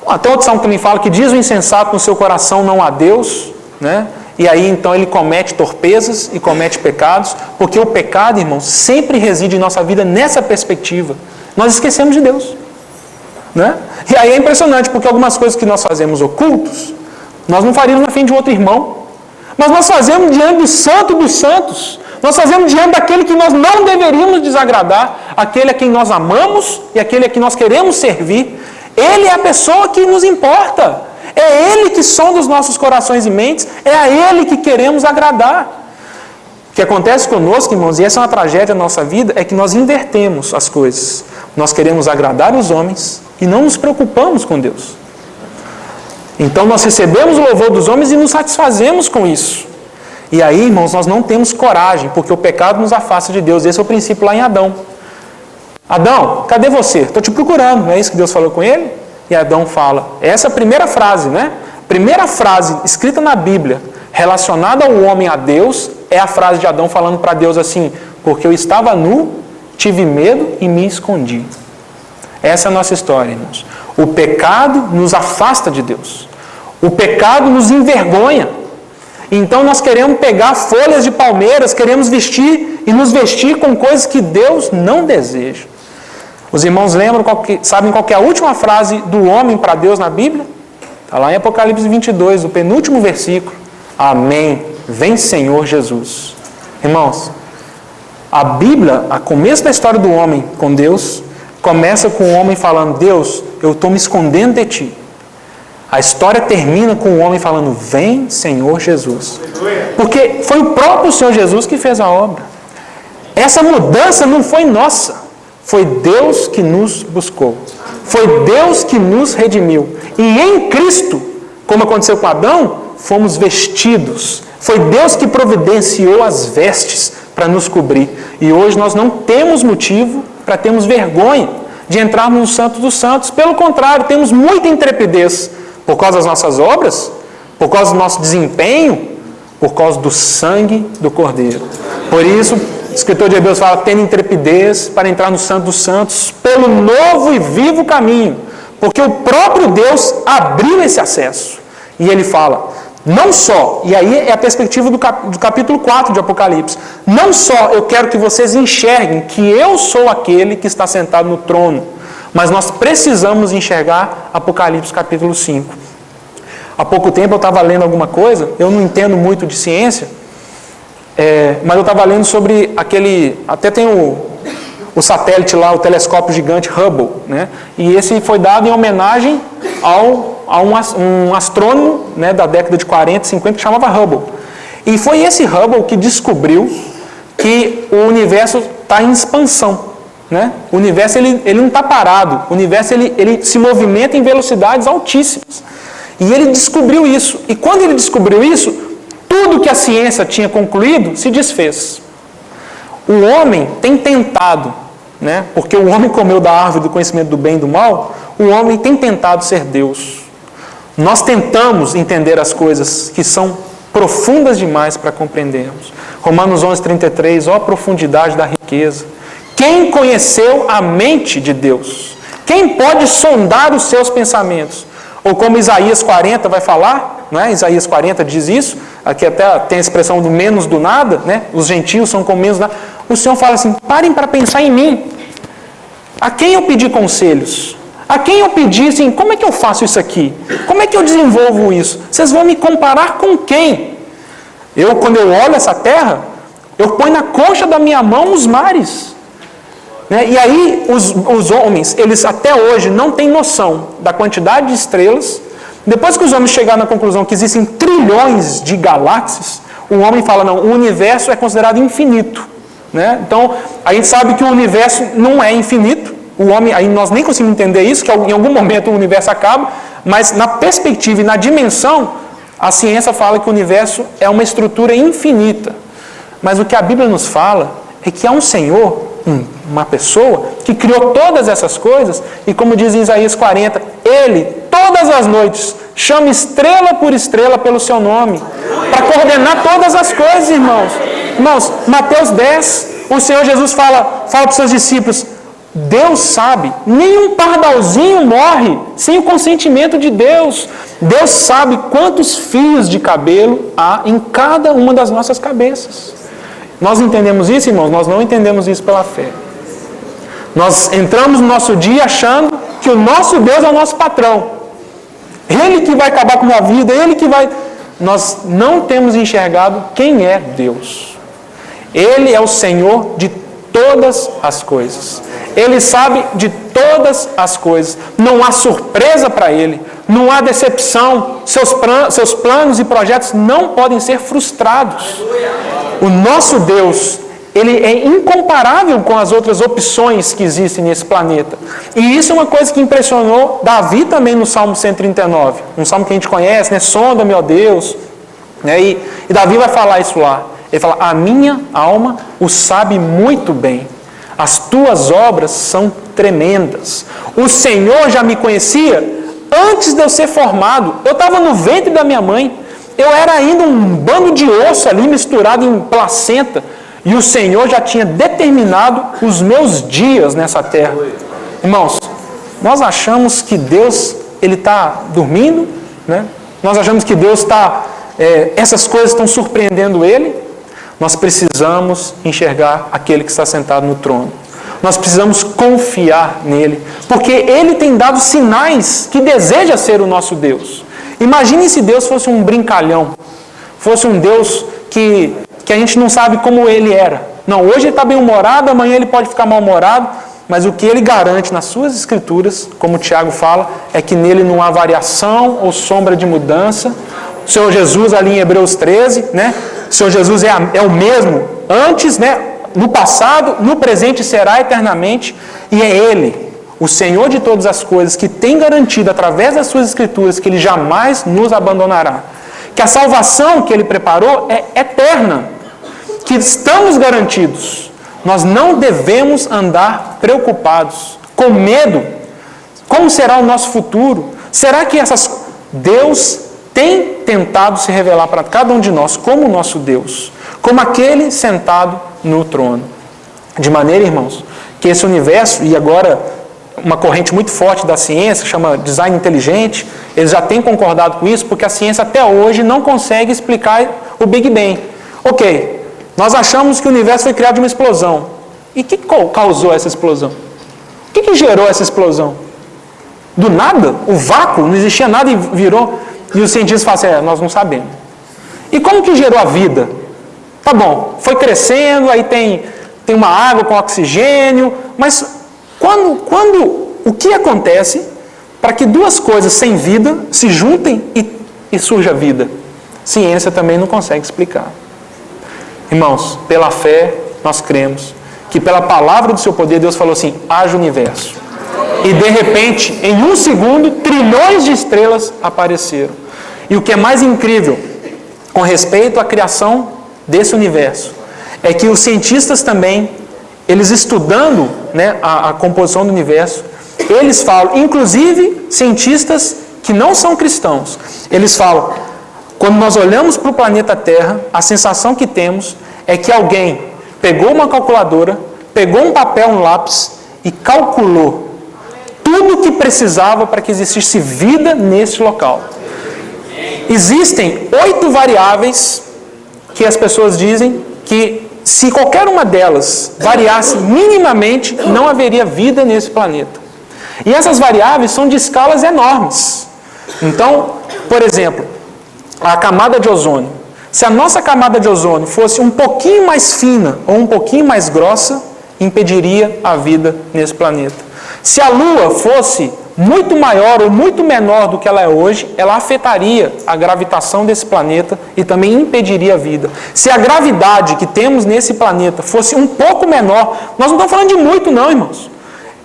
até outro salmo que também fala que diz o insensato no seu coração não há Deus, né? E aí então ele comete torpezas e comete pecados, porque o pecado, irmãos, sempre reside em nossa vida nessa perspectiva. Nós esquecemos de Deus. Né? E aí é impressionante, porque algumas coisas que nós fazemos ocultos, nós não faríamos na frente de outro irmão, mas nós fazemos diante do santo dos santos, nós fazemos diante daquele que nós não deveríamos desagradar, aquele a quem nós amamos e aquele a quem nós queremos servir. Ele é a pessoa que nos importa, É Ele que sonda os nossos corações e mentes, é a Ele que queremos agradar. O que acontece conosco, irmãos, e essa é uma tragédia da nossa vida, é que nós invertemos as coisas. Nós queremos agradar os homens e não nos preocupamos com Deus. Então nós recebemos o louvor dos homens e nos satisfazemos com isso. E aí, irmãos, nós não temos coragem, porque o pecado nos afasta de Deus. Esse é o princípio lá em Adão. Adão, cadê você? Estou te procurando. Não é isso que Deus falou com ele? E Adão fala. Essa é a primeira frase, né? Primeira frase escrita na Bíblia relacionada ao homem a Deus é a frase de Adão falando para Deus assim: porque eu estava nu, tive medo e me escondi. Essa é a nossa história, irmãos. O pecado nos afasta de Deus. O pecado nos envergonha. Então nós queremos pegar folhas de palmeiras, queremos vestir e nos vestir com coisas que Deus não deseja. Os irmãos lembram, sabem qual que é a última frase do homem para Deus na Bíblia? Está lá em Apocalipse 22, o penúltimo versículo. Amém. Vem Senhor Jesus. Irmãos, a Bíblia, a começo da história do homem com Deus, começa com o homem falando: Deus, eu estou me escondendo de Ti. A história termina com o homem falando: vem Senhor Jesus. Porque foi o próprio Senhor Jesus que fez a obra. Essa mudança não foi nossa. Foi Deus que nos buscou. Foi Deus que nos redimiu. E em Cristo, como aconteceu com Adão, fomos vestidos. Foi Deus que providenciou as vestes para nos cobrir. E hoje nós não temos motivo para termos vergonha de entrarmos no Santo dos Santos. Pelo contrário, temos muita intrepidez por causa das nossas obras, por causa do nosso desempenho, por causa do sangue do Cordeiro. Por isso, o escritor de Hebreus fala: tendo intrepidez para entrar no Santo dos Santos pelo novo e vivo caminho, porque o próprio Deus abriu esse acesso. E ele fala, não só, e aí é a perspectiva do capítulo 4 de Apocalipse, não só eu quero que vocês enxerguem que eu sou aquele que está sentado no trono, mas nós precisamos enxergar Apocalipse capítulo 5. Há pouco tempo eu estava lendo alguma coisa, eu não entendo muito de ciência, mas eu estava lendo sobre aquele, até tem o satélite lá, o telescópio gigante Hubble, né? E esse foi dado em homenagem a um astrônomo, né, da década de 40, 50, que chamava Hubble. E foi esse Hubble que descobriu que o universo está em expansão. Né? O universo ele não está parado, o universo ele se movimenta em velocidades altíssimas. E ele descobriu isso. E quando ele descobriu isso, tudo que a ciência tinha concluído se desfez. O homem tem tentado, né? Porque o homem comeu da árvore do conhecimento do bem e do mal, o homem tem tentado ser Deus. Nós tentamos entender as coisas que são profundas demais para compreendermos. Romanos 11:33, ó profundidade da riqueza. Quem conheceu a mente de Deus? Quem pode sondar os seus pensamentos? Ou como Isaías 40 vai falar, né? Isaías 40 diz isso, aqui até tem a expressão do menos do nada, né? Os gentios são como menos do nada. O Senhor fala assim: parem para pensar em mim. A quem eu pedi conselhos? A quem eu pedi assim, como é que eu faço isso aqui? Como é que eu desenvolvo isso? Vocês vão me comparar com quem? Quando eu olho essa terra, eu ponho na concha da minha mão os mares. E aí os homens, eles até hoje não têm noção da quantidade de estrelas. Depois que os homens chegaram na conclusão que existem trilhões de galáxias, o homem fala, não, o universo é considerado infinito. Então, a gente sabe que o universo não é infinito. O homem, aí nós nem conseguimos entender isso, que em algum momento o universo acaba, mas na perspectiva e na dimensão, a ciência fala que o universo é uma estrutura infinita. Mas o que a Bíblia nos fala é que há um Senhor, uma pessoa que criou todas essas coisas, e como diz em Isaías 40, Ele, todas as noites, chama estrela por estrela pelo seu nome, para coordenar todas as coisas, irmãos. Irmãos, Mateus 10, o Senhor Jesus fala para os seus discípulos, Deus sabe, nenhum pardalzinho morre sem o consentimento de Deus. Deus sabe quantos fios de cabelo há em cada uma das nossas cabeças. Nós entendemos isso, irmãos? Nós não entendemos isso pela fé. Nós entramos no nosso dia achando que o nosso Deus é o nosso patrão. Ele que vai acabar com a minha vida, Ele que vai... Nós não temos enxergado quem é Deus. Ele é o Senhor de todas as coisas. Ele sabe de todas as coisas. Não há surpresa para Ele. Não há decepção. Seus planos e projetos não podem ser frustrados. O nosso Deus, Ele é incomparável com as outras opções que existem nesse planeta. E isso é uma coisa que impressionou Davi também no Salmo 139. Um salmo que a gente conhece, né? Sonda-me, ó Deus. E Davi vai falar isso lá. Ele fala, a minha alma o sabe muito bem. As tuas obras são tremendas. O Senhor já me conhecia antes de eu ser formado. Eu estava no ventre da minha mãe. Eu era ainda um bando de osso ali misturado em placenta. E o Senhor já tinha determinado os meus dias nessa terra. Irmãos, nós achamos que Deus ele está dormindo, né? Nós achamos que Deus está... essas coisas estão surpreendendo Ele. Nós precisamos enxergar aquele que está sentado no trono. Nós precisamos confiar nele, porque Ele tem dado sinais que deseja ser o nosso Deus. Imagine se Deus fosse um brincalhão, fosse um Deus que a gente não sabe como Ele era. Não, hoje Ele está bem-humorado, amanhã Ele pode ficar mal-humorado, mas o que Ele garante nas suas Escrituras, como o Tiago fala, é que nele não há variação ou sombra de mudança. O Senhor Jesus, ali em Hebreus 13, né? O Senhor Jesus é o mesmo antes, né? No passado, no presente será eternamente, e é Ele, o Senhor de todas as coisas, que tem garantido através das suas Escrituras que Ele jamais nos abandonará, que a salvação que Ele preparou é eterna, que estamos garantidos. Nós não devemos andar preocupados, com medo. Como será o nosso futuro? Será que Deus tem tentado se revelar para cada um de nós como o nosso Deus, como aquele sentado no trono? De maneira, irmãos, que esse universo, e agora uma corrente muito forte da ciência, chama design inteligente, eles já têm concordado com isso, porque a ciência até hoje não consegue explicar o Big Bang. Ok, nós achamos que o universo foi criado de uma explosão. E o que causou essa explosão? O que gerou essa explosão? Do nada? O vácuo? Não existia nada e virou... E os cientistas falam assim, nós não sabemos. E como que gerou a vida? Tá bom, foi crescendo, aí tem uma água com oxigênio, mas o que acontece para que duas coisas sem vida se juntem e surja vida? Ciência também não consegue explicar. Irmãos, pela fé nós cremos que pela palavra do seu poder Deus falou assim, haja universo. E de repente, em um segundo, trilhões de estrelas apareceram. E o que é mais incrível com respeito à criação desse universo é que os cientistas também, eles estudando, né, a composição do universo, eles falam, inclusive cientistas que não são cristãos, eles falam, quando nós olhamos para o planeta Terra, a sensação que temos é que alguém pegou uma calculadora, pegou um papel, um lápis e calculou tudo o que precisava para que existisse vida nesse local. Existem 8 variáveis que as pessoas dizem que se qualquer uma delas variasse minimamente, não haveria vida nesse planeta. E essas variáveis são de escalas enormes. Então, por exemplo, a camada de ozônio. Se a nossa camada de ozônio fosse um pouquinho mais fina ou um pouquinho mais grossa, impediria a vida nesse planeta. Se a Lua fosse muito maior ou muito menor do que ela é hoje, ela afetaria a gravitação desse planeta e também impediria a vida. Se a gravidade que temos nesse planeta fosse um pouco menor, nós não estamos falando de muito não, irmãos.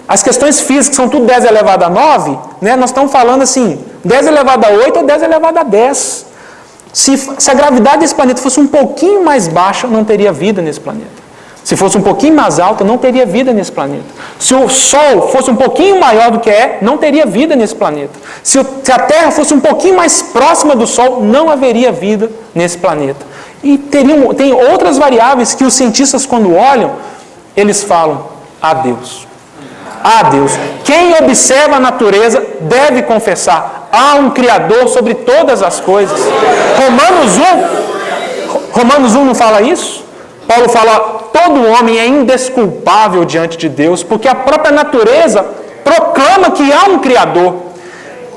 As questões físicas são tudo 10 elevado a 9, né? Nós estamos falando assim, 10 elevado a 8 ou 10 elevado a 10. Se a gravidade desse planeta fosse um pouquinho mais baixa, não teria vida nesse planeta. Se fosse um pouquinho mais alta, não teria vida nesse planeta. Se o Sol fosse um pouquinho maior do que é, não teria vida nesse planeta. Se a Terra fosse um pouquinho mais próxima do Sol, não haveria vida nesse planeta. E tem outras variáveis que os cientistas, quando olham, eles falam, a Deus. A Deus. Quem observa a natureza deve confessar, há um Criador sobre todas as coisas. Romanos 1 não fala isso? Paulo fala, todo homem é indesculpável diante de Deus, porque a própria natureza proclama que há um Criador.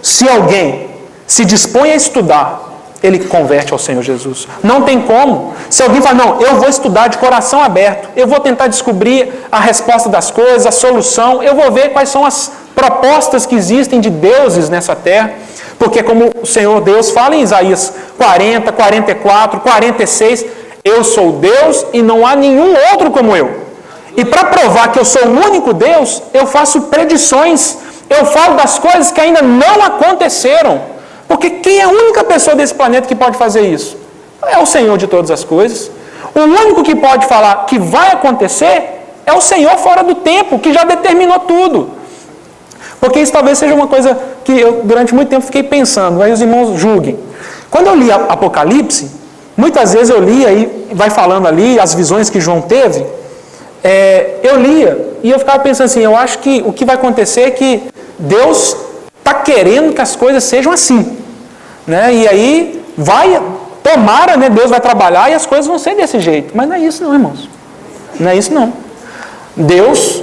Se alguém se dispõe a estudar ele converte ao Senhor Jesus. Não tem como. Se alguém fala, não, eu vou estudar de coração aberto, eu vou tentar descobrir a resposta das coisas, a solução, eu vou ver quais são as propostas que existem de deuses nessa terra, porque como o Senhor Deus fala em Isaías 40, 44, 46, eu sou Deus e não há nenhum outro como eu. E para provar que eu sou o único Deus, eu faço predições, eu falo das coisas que ainda não aconteceram. Porque quem é a única pessoa desse planeta que pode fazer isso? É o Senhor de todas as coisas. O único que pode falar que vai acontecer é o Senhor fora do tempo, que já determinou tudo. Porque isso talvez seja uma coisa que eu durante muito tempo fiquei pensando, aí os irmãos julguem. Quando eu li Apocalipse, muitas vezes eu lia e vai falando ali as visões que João teve, eu lia e eu ficava pensando assim, eu acho que o que vai acontecer é que Deus está querendo que as coisas sejam assim, né? E aí tomara, né? Deus vai trabalhar e as coisas vão ser desse jeito. Mas não é isso não, irmãos. Não é isso não. Deus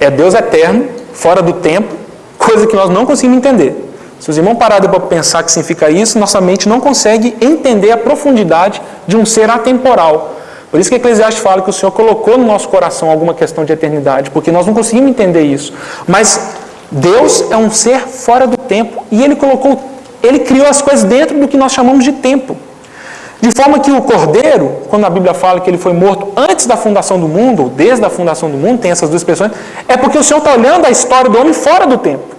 é Deus eterno, fora do tempo, coisa que nós não conseguimos entender. Se os irmãos pararem para pensar que significa isso, nossa mente não consegue entender a profundidade de um ser atemporal. Por isso que Eclesiastes fala que o Senhor colocou no nosso coração alguma questão de eternidade, porque nós não conseguimos entender isso. Mas Deus é um ser fora do tempo e Ele criou as coisas dentro do que nós chamamos de tempo. De forma que o Cordeiro, quando a Bíblia fala que ele foi morto antes da fundação do mundo, ou desde a fundação do mundo, tem essas duas expressões, é porque o Senhor está olhando a história do homem fora do tempo.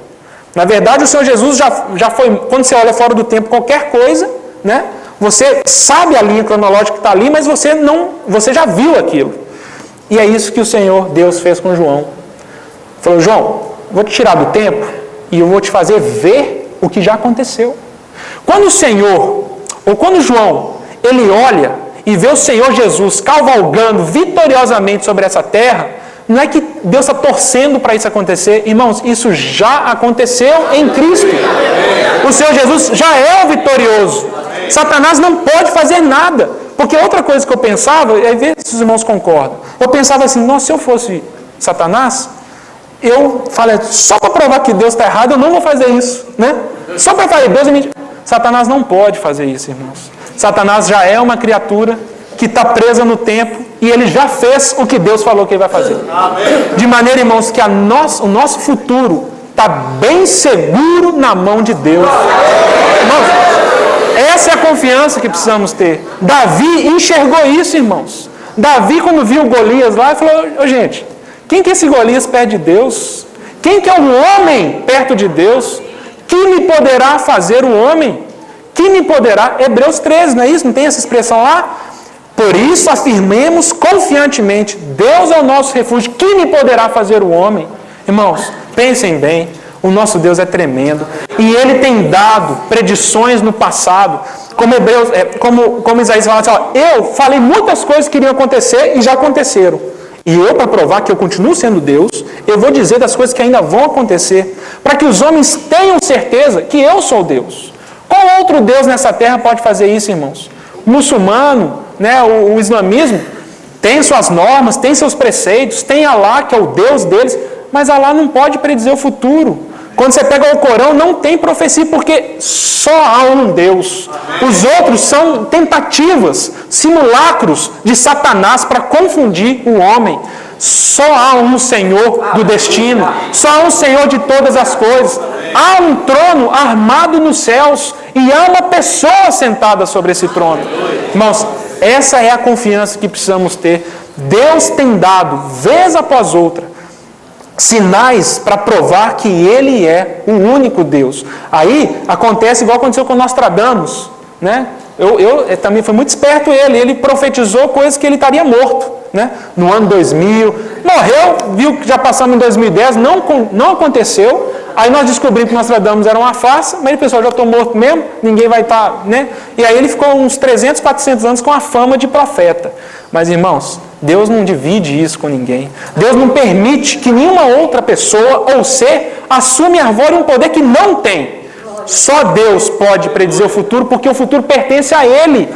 Na verdade, o Senhor Jesus já foi, quando você olha fora do tempo qualquer coisa, né, você sabe a linha cronológica que está ali, mas você já viu aquilo. E é isso que o Senhor Deus fez com João. Falou, João, vou te tirar do tempo e eu vou te fazer ver o que já aconteceu. Quando o Senhor, ou quando João, ele olha e vê o Senhor Jesus cavalgando vitoriosamente sobre essa terra, não é que Deus está torcendo para isso acontecer. Irmãos, isso já aconteceu em Cristo. O Senhor Jesus já é o vitorioso. Satanás não pode fazer nada. Porque outra coisa que eu pensava, é ver se os irmãos concordam. Eu pensava assim, nossa, se eu fosse Satanás, eu falei, só para provar que Deus está errado, eu não vou fazer isso, né? Só para falar, Deus é mentira. Satanás não pode fazer isso, irmãos. Satanás já é uma criatura que está presa no tempo e ele já fez o que Deus falou que ele vai fazer. De maneira, irmãos, que o nosso futuro está bem seguro na mão de Deus. Irmãos, essa é a confiança que precisamos ter. Davi enxergou isso, irmãos. Davi, quando viu Golias lá, falou, gente, quem que é esse Golias perto de Deus? Quem que é um homem perto de Deus? Que me poderá fazer o homem? Que me poderá? Hebreus 13, não é isso? Não tem essa expressão lá? Por isso afirmemos confiantemente, Deus é o nosso refúgio, que me poderá fazer o homem? Irmãos, pensem bem, o nosso Deus é tremendo, e Ele tem dado predições no passado, como Isaías fala assim, eu falei muitas coisas que iriam acontecer e já aconteceram, e eu, para provar que eu continuo sendo Deus, eu vou dizer das coisas que ainda vão acontecer, para que os homens tenham certeza que eu sou Deus. Qual outro Deus nessa terra pode fazer isso, irmãos? O muçulmano, né, o islamismo, tem suas normas, tem seus preceitos, tem Alá, que é o Deus deles, mas Alá não pode predizer o futuro. Quando você pega o Corão, não tem profecia, porque só há um Deus. Os outros são tentativas, simulacros de Satanás para confundir o homem. Só há um Senhor do destino, só há um Senhor de todas as coisas. Há um trono armado nos céus e há uma pessoa sentada sobre esse trono. Irmãos, essa é a confiança que precisamos ter. Deus tem dado, vez após outra, sinais para provar que Ele é o único Deus. Aí acontece igual aconteceu com Nostradamus, né? Eu também foi muito esperto ele profetizou coisas que ele estaria morto, né? No ano 2000, morreu, viu que já passamos em 2010, não aconteceu, aí nós descobrimos que Nostradamus era uma farsa, mas ele pensou, já estou morto mesmo, ninguém vai estar, né? E aí ele ficou uns 300, 400 anos com a fama de profeta. Mas irmãos, Deus não divide isso com ninguém. Deus não permite que nenhuma outra pessoa ou ser assume arvore um poder que não tem. Só Deus pode predizer o futuro, porque o futuro pertence a Ele.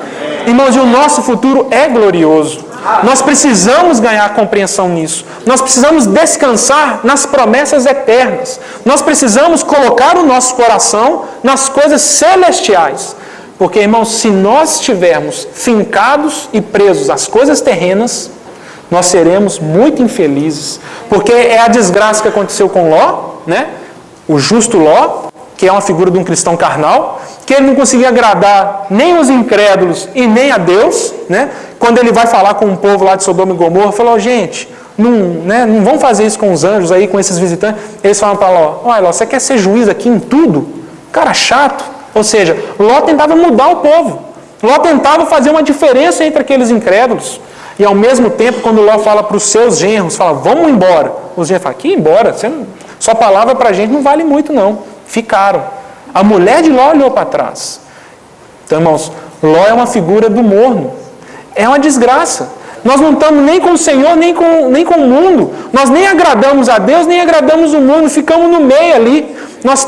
Irmãos, e o nosso futuro é glorioso. Nós precisamos ganhar compreensão nisso. Nós precisamos descansar nas promessas eternas. Nós precisamos colocar o nosso coração nas coisas celestiais. Porque, irmãos, se nós estivermos fincados e presos às coisas terrenas, nós seremos muito infelizes. Porque é a desgraça que aconteceu com Ló, né? O justo Ló, que é uma figura de um cristão carnal, que ele não conseguia agradar nem os incrédulos e nem a Deus, né? Quando ele vai falar com um povo lá de Sodoma e Gomorra, falou, gente, não vão fazer isso com os anjos aí, com esses visitantes. Eles falam para Ló, olha Ló, você quer ser juiz aqui em tudo? Cara chato. Ou seja, Ló tentava mudar o povo. Ló tentava fazer uma diferença entre aqueles incrédulos. E ao mesmo tempo, quando Ló fala para os seus genros, fala, vamos embora. Os genros falam, que ir embora? Sua palavra para a gente não vale muito não. Ficaram. A mulher de Ló olhou para trás. Então, irmãos, Ló é uma figura do morno. É uma desgraça. Nós não estamos nem com o Senhor, nem com o mundo. Nós nem agradamos a Deus, nem agradamos o mundo. Ficamos no meio ali. Nós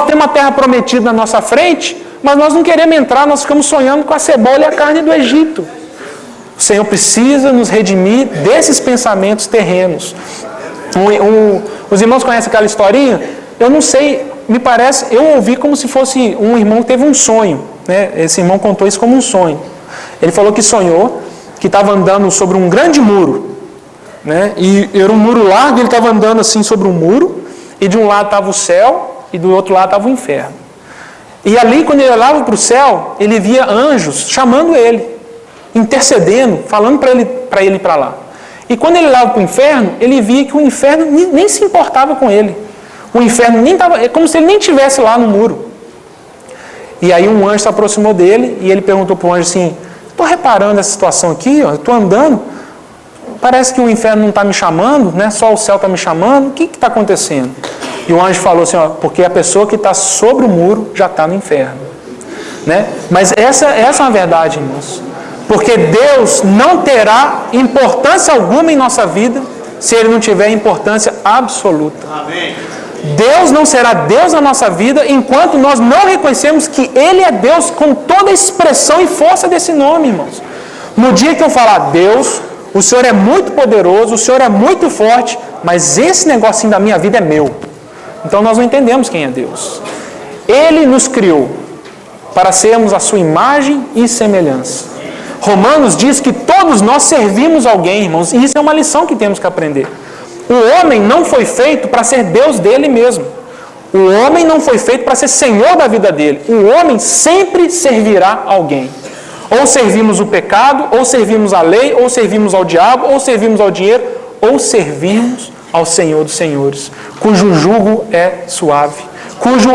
temos a terra prometida na nossa frente, mas nós não queremos entrar, nós ficamos sonhando com a cebola e a carne do Egito. O Senhor precisa nos redimir desses pensamentos terrenos. Os irmãos conhecem aquela historinha? Eu não sei, me parece, eu ouvi como se fosse um irmão que teve um sonho, né? Esse irmão contou isso como um sonho. Ele falou que sonhou, que estava andando sobre um grande muro, né? E era um muro largo, ele estava andando assim sobre um muro, e de um lado estava o céu, e do outro lado estava o inferno. E ali, quando ele olhava para o céu, ele via anjos chamando ele, intercedendo, falando para ele ir para lá. E quando ele olhava para o inferno, ele via que o inferno nem se importava com ele. O inferno nem estava, é como se ele nem estivesse lá no muro. E aí um anjo se aproximou dele, e ele perguntou para o anjo assim, estou reparando essa situação aqui, estou andando, parece que o inferno não está me chamando, né? Só o céu está me chamando, o que está acontecendo? E o anjo falou assim, porque a pessoa que está sobre o muro já está no inferno. Né? Mas essa é uma verdade, irmãos. Porque Deus não terá importância alguma em nossa vida se Ele não tiver importância absoluta. Amém. Deus não será Deus na nossa vida enquanto nós não reconhecemos que Ele é Deus com toda a expressão e força desse nome, irmãos. No dia que eu falar, Deus, o Senhor é muito poderoso, o Senhor é muito forte, mas esse negocinho da minha vida é meu. Então nós não entendemos quem é Deus. Ele nos criou para sermos a sua imagem e semelhança. Romanos diz que todos nós servimos alguém, irmãos, e isso é uma lição que temos que aprender. O homem não foi feito para ser Deus dele mesmo. O homem não foi feito para ser Senhor da vida dele. O homem sempre servirá alguém. Ou servimos o pecado, ou servimos a lei, ou servimos ao diabo, ou servimos ao dinheiro, ou servimos ao Senhor dos Senhores, cujo jugo é suave,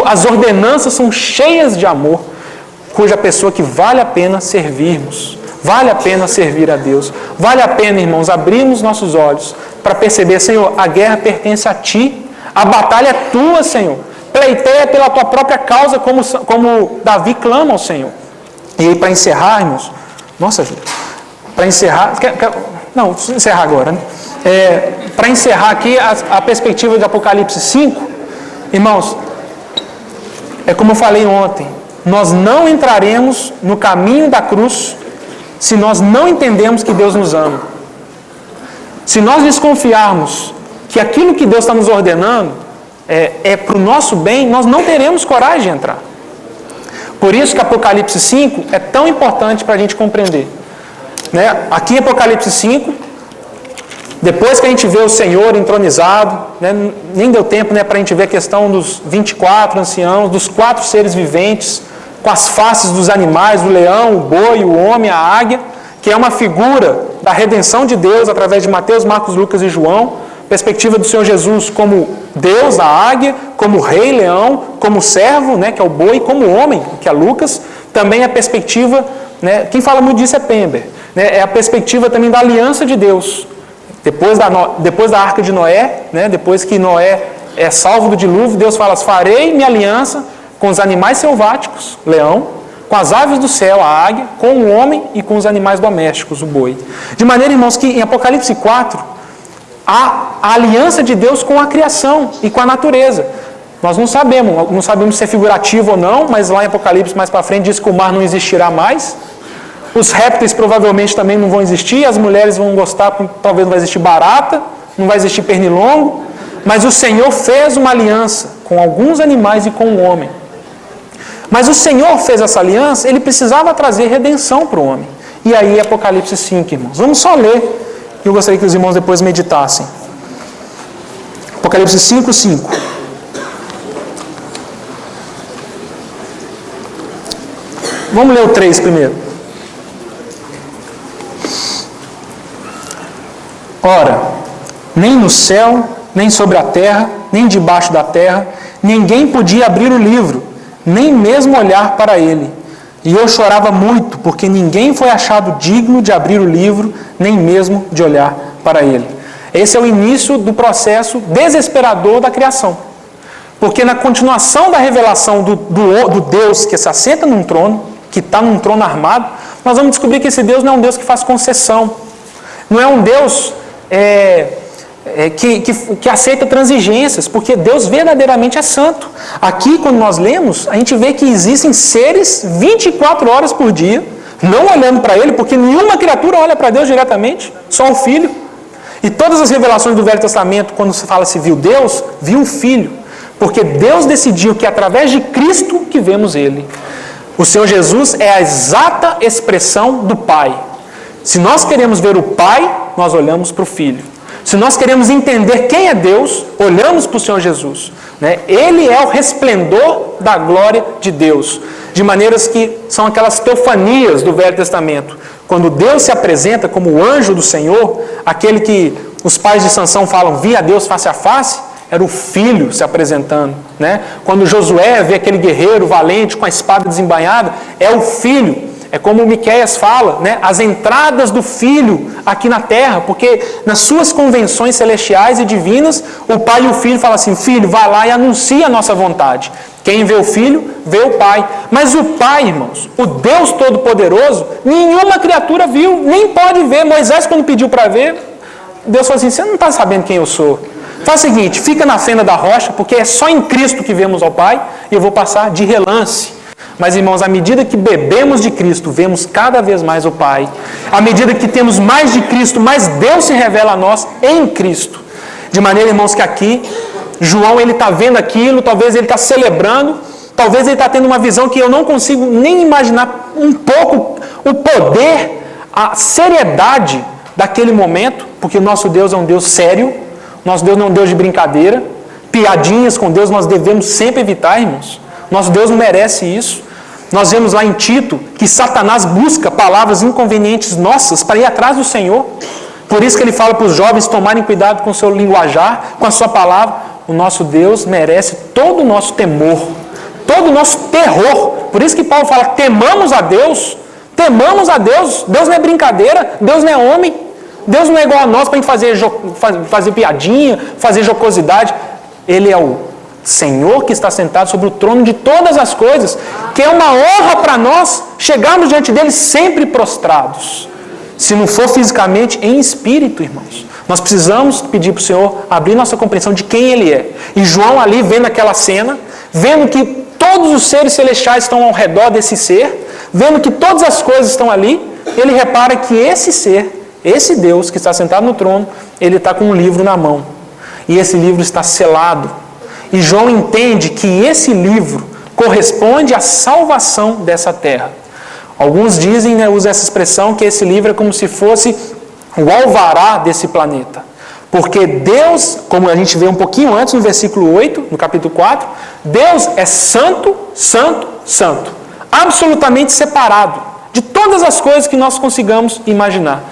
as ordenanças são cheias de amor, cuja pessoa que vale a pena servirmos, vale a pena servir a Deus, vale a pena, irmãos, abrirmos nossos olhos para perceber, Senhor, a guerra pertence a Ti, a batalha é Tua, Senhor, pleiteia pela Tua própria causa, como Davi clama ao Senhor. E aí, para encerrar, irmãos, para encerrar, não, vou encerrar agora, né? Para encerrar aqui a perspectiva de Apocalipse 5, irmãos, é como eu falei ontem, nós não entraremos no caminho da cruz se nós não entendemos que Deus nos ama. Se nós desconfiarmos que aquilo que Deus está nos ordenando é para o nosso bem, nós não teremos coragem de entrar. Por isso que Apocalipse 5 é tão importante para a gente compreender. Né? Aqui em Apocalipse 5, depois que a gente vê o Senhor entronizado, né, nem deu tempo, né, para a gente ver a questão dos 24 anciãos, dos 4 seres viventes, com as faces dos animais, do leão, o boi, o homem, a águia, que é uma figura da redenção de Deus através de Mateus, Marcos, Lucas e João, perspectiva do Senhor Jesus como Deus, a águia, como rei, leão, como servo, né, que é o boi, como homem, que é Lucas, também a perspectiva, né, quem fala muito disso é Pember, né, é a perspectiva também da aliança de Deus. Depois da arca de Noé, né, depois que Noé é salvo do dilúvio, Deus fala, farei minha aliança com os animais selváticos, leão, com as aves do céu, a águia, com o homem e com os animais domésticos, o boi. De maneira, irmãos, que em Apocalipse 4, há a aliança de Deus com a criação e com a natureza. Nós não sabemos se é figurativo ou não, mas lá em Apocalipse, mais para frente, diz que o mar não existirá mais. Os répteis provavelmente também não vão existir, as mulheres vão gostar, talvez não vai existir barata, não vai existir pernilongo, mas o Senhor fez uma aliança com alguns animais e com o homem. Mas o Senhor fez essa aliança, ele precisava trazer redenção para o homem. E aí, Apocalipse 5, irmãos. Vamos só ler, e eu gostaria que os irmãos depois meditassem. Apocalipse 5, 5. Vamos ler o 3 primeiro. Ora, nem no céu, nem sobre a terra, nem debaixo da terra, ninguém podia abrir o livro, nem mesmo olhar para ele. E eu chorava muito, porque ninguém foi achado digno de abrir o livro, nem mesmo de olhar para ele. Esse é o início do processo desesperador da criação. Porque na continuação da revelação do Deus que se assenta num trono, que está num trono armado, nós vamos descobrir que esse Deus não é um Deus que faz concessão. Não é um Deus que aceita transigências, porque Deus verdadeiramente é santo. Aqui, quando nós lemos, a gente vê que existem seres 24 horas por dia, não olhando para Ele, porque nenhuma criatura olha para Deus diretamente, só o Filho. E todas as revelações do Velho Testamento, quando se fala se viu Deus, viu o Filho, porque Deus decidiu que é através de Cristo que vemos Ele. O Senhor Jesus é a exata expressão do Pai. Se nós queremos ver o Pai, nós olhamos para o Filho. Se nós queremos entender quem é Deus, olhamos para o Senhor Jesus. Ele é o resplendor da glória de Deus. De maneiras que são aquelas teofanias do Velho Testamento. Quando Deus se apresenta como o anjo do Senhor, aquele que os pais de Sansão falam, vi a Deus face a face, era o Filho se apresentando. Quando Josué vê aquele guerreiro valente com a espada desembainhada, é o Filho. É como o Miqueias fala, as entradas do Filho aqui na terra, porque nas suas convenções celestiais e divinas, o Pai e o Filho falam assim, Filho, vai lá e anuncia a nossa vontade. Quem vê o Filho, vê o Pai. Mas o Pai, irmãos, o Deus Todo-Poderoso, nenhuma criatura viu, nem pode ver. Moisés, quando pediu para ver, Deus falou assim, você não está sabendo quem eu sou. Faz o seguinte, fica na fenda da rocha, porque é só em Cristo que vemos ao Pai, e eu vou passar de relance. Mas, irmãos, à medida que bebemos de Cristo, vemos cada vez mais o Pai. À medida que temos mais de Cristo, mais Deus se revela a nós em Cristo. De maneira, irmãos, que aqui, João, ele está vendo aquilo, talvez ele está celebrando, talvez ele está tendo uma visão que eu não consigo nem imaginar um pouco o poder, a seriedade daquele momento, porque o nosso Deus é um Deus sério, nosso Deus não é um Deus de brincadeira, piadinhas com Deus nós devemos sempre evitar, irmãos. Nosso Deus não merece isso. Nós vemos lá em Tito que Satanás busca palavras inconvenientes nossas para ir atrás do Senhor. Por isso que ele fala para os jovens tomarem cuidado com o seu linguajar, com a sua palavra. O nosso Deus merece todo o nosso temor, todo o nosso terror. Por isso que Paulo fala, temamos a Deus. Temamos a Deus. Deus não é brincadeira, Deus não é homem. Deus não é igual a nós para a gente fazer piadinha, fazer jocosidade. Ele é o Senhor que está sentado sobre o trono de todas as coisas, que é uma honra para nós chegarmos diante dele sempre prostrados. Se não for fisicamente, em espírito, irmãos. Nós precisamos pedir para o Senhor abrir nossa compreensão de quem Ele é. E João ali vendo aquela cena, vendo que todos os seres celestiais estão ao redor desse ser, vendo que todas as coisas estão ali, ele repara que esse ser, esse Deus que está sentado no trono, ele está com um livro na mão. E esse livro está selado. E João entende que esse livro corresponde à salvação dessa terra. Alguns dizem, usam essa expressão, que esse livro é como se fosse o alvará desse planeta. Porque Deus, como a gente vê um pouquinho antes, no versículo 8, no capítulo 4, Deus é santo, santo, santo. Absolutamente separado de todas as coisas que nós consigamos imaginar.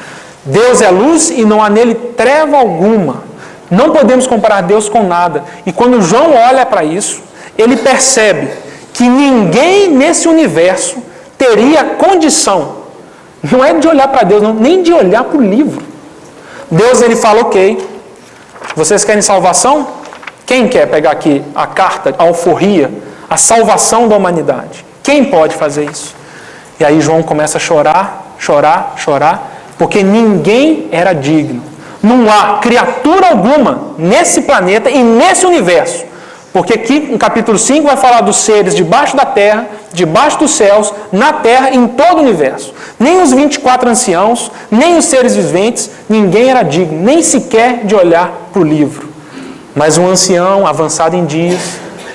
Deus é luz e não há nele treva alguma. Não podemos comparar Deus com nada. E quando João olha para isso, ele percebe que ninguém nesse universo teria condição, não é de olhar para Deus, não, nem de olhar para o livro. Deus, ele fala, ok, vocês querem salvação? Quem quer pegar aqui a carta, a alforria, a salvação da humanidade? Quem pode fazer isso? E aí João começa a chorar, chorar, chorar, porque ninguém era digno. Não há criatura alguma nesse planeta e nesse universo. Porque aqui, no capítulo 5, vai falar dos seres debaixo da terra, debaixo dos céus, na terra e em todo o universo. Nem os 24 anciãos, nem os seres viventes, ninguém era digno, nem sequer de olhar para o livro. Mas um ancião, avançado em dias,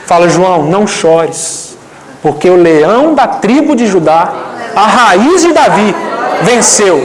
fala, João, não chores. porque o leão da tribo de Judá, a raiz de Davi, venceu.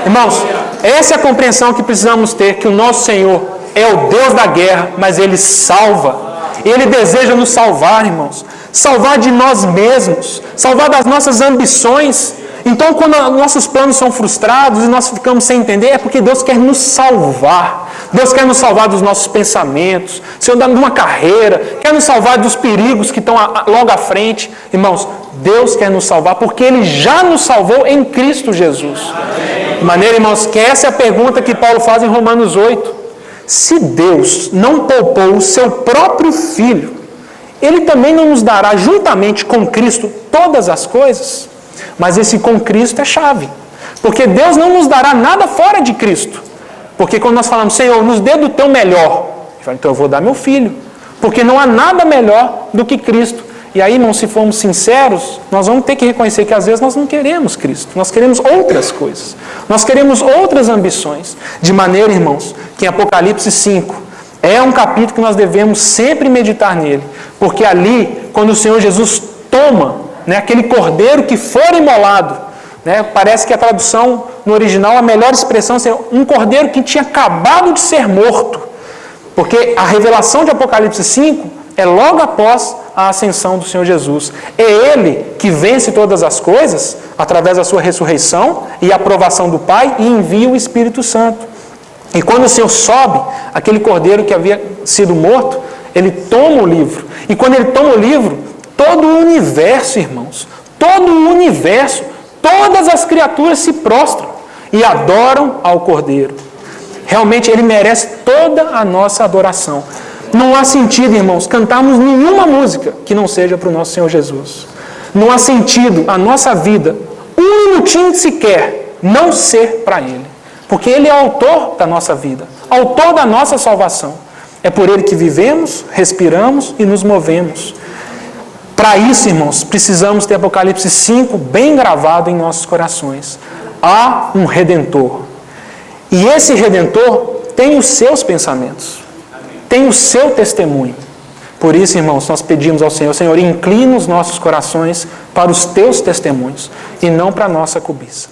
Irmãos, essa é a compreensão que precisamos ter, que o nosso Senhor é o Deus da guerra, mas Ele salva. Ele deseja nos salvar, irmãos. Salvar de nós mesmos, salvar das nossas ambições. Então, quando nossos planos são frustrados e nós ficamos sem entender, é porque Deus quer nos salvar. Deus quer nos salvar dos nossos pensamentos, se eu dar numa carreira, quer nos salvar dos perigos que estão logo à frente. Irmãos, Deus quer nos salvar porque Ele já nos salvou em Cristo Jesus. De maneira, irmãos, que essa é a pergunta que Paulo faz em Romanos 8. Se Deus não poupou o seu próprio Filho, Ele também não nos dará juntamente com Cristo todas as coisas? Mas esse com Cristo é chave. Porque Deus não nos dará nada fora de Cristo. Porque quando nós falamos, Senhor, nos dê do teu melhor, Ele fala, então eu vou dar meu filho. Porque não há nada melhor do que Cristo. E aí, irmãos, se formos sinceros, nós vamos ter que reconhecer que às vezes nós não queremos Cristo. Nós queremos outras coisas. Nós queremos outras ambições. De maneira, irmãos, que em Apocalipse 5 é um capítulo que nós devemos sempre meditar nele. Porque ali, quando o Senhor Jesus toma, aquele cordeiro que for imolado, parece que a tradução no original, a melhor expressão é um cordeiro que tinha acabado de ser morto. Porque a revelação de Apocalipse 5 é logo após a ascensão do Senhor Jesus. É Ele que vence todas as coisas através da sua ressurreição e aprovação do Pai e envia o Espírito Santo. E quando o Senhor sobe, aquele cordeiro que havia sido morto, Ele toma o livro. E quando Ele toma o livro, todo o universo, irmãos, todo o universo, todas as criaturas se prostram e adoram ao Cordeiro. Realmente Ele merece toda a nossa adoração. Não há sentido, irmãos, cantarmos nenhuma música que não seja para o nosso Senhor Jesus. Não há sentido a nossa vida, um minutinho sequer, não ser para Ele. Porque Ele é o autor da nossa vida, autor da nossa salvação. É por Ele que vivemos, respiramos e nos movemos. Para isso, irmãos, precisamos ter Apocalipse 5 bem gravado em nossos corações. Há um Redentor. E esse Redentor tem os seus pensamentos, tem o seu testemunho. Por isso, irmãos, nós pedimos ao Senhor, Senhor, inclina os nossos corações para os teus testemunhos e não para a nossa cobiça.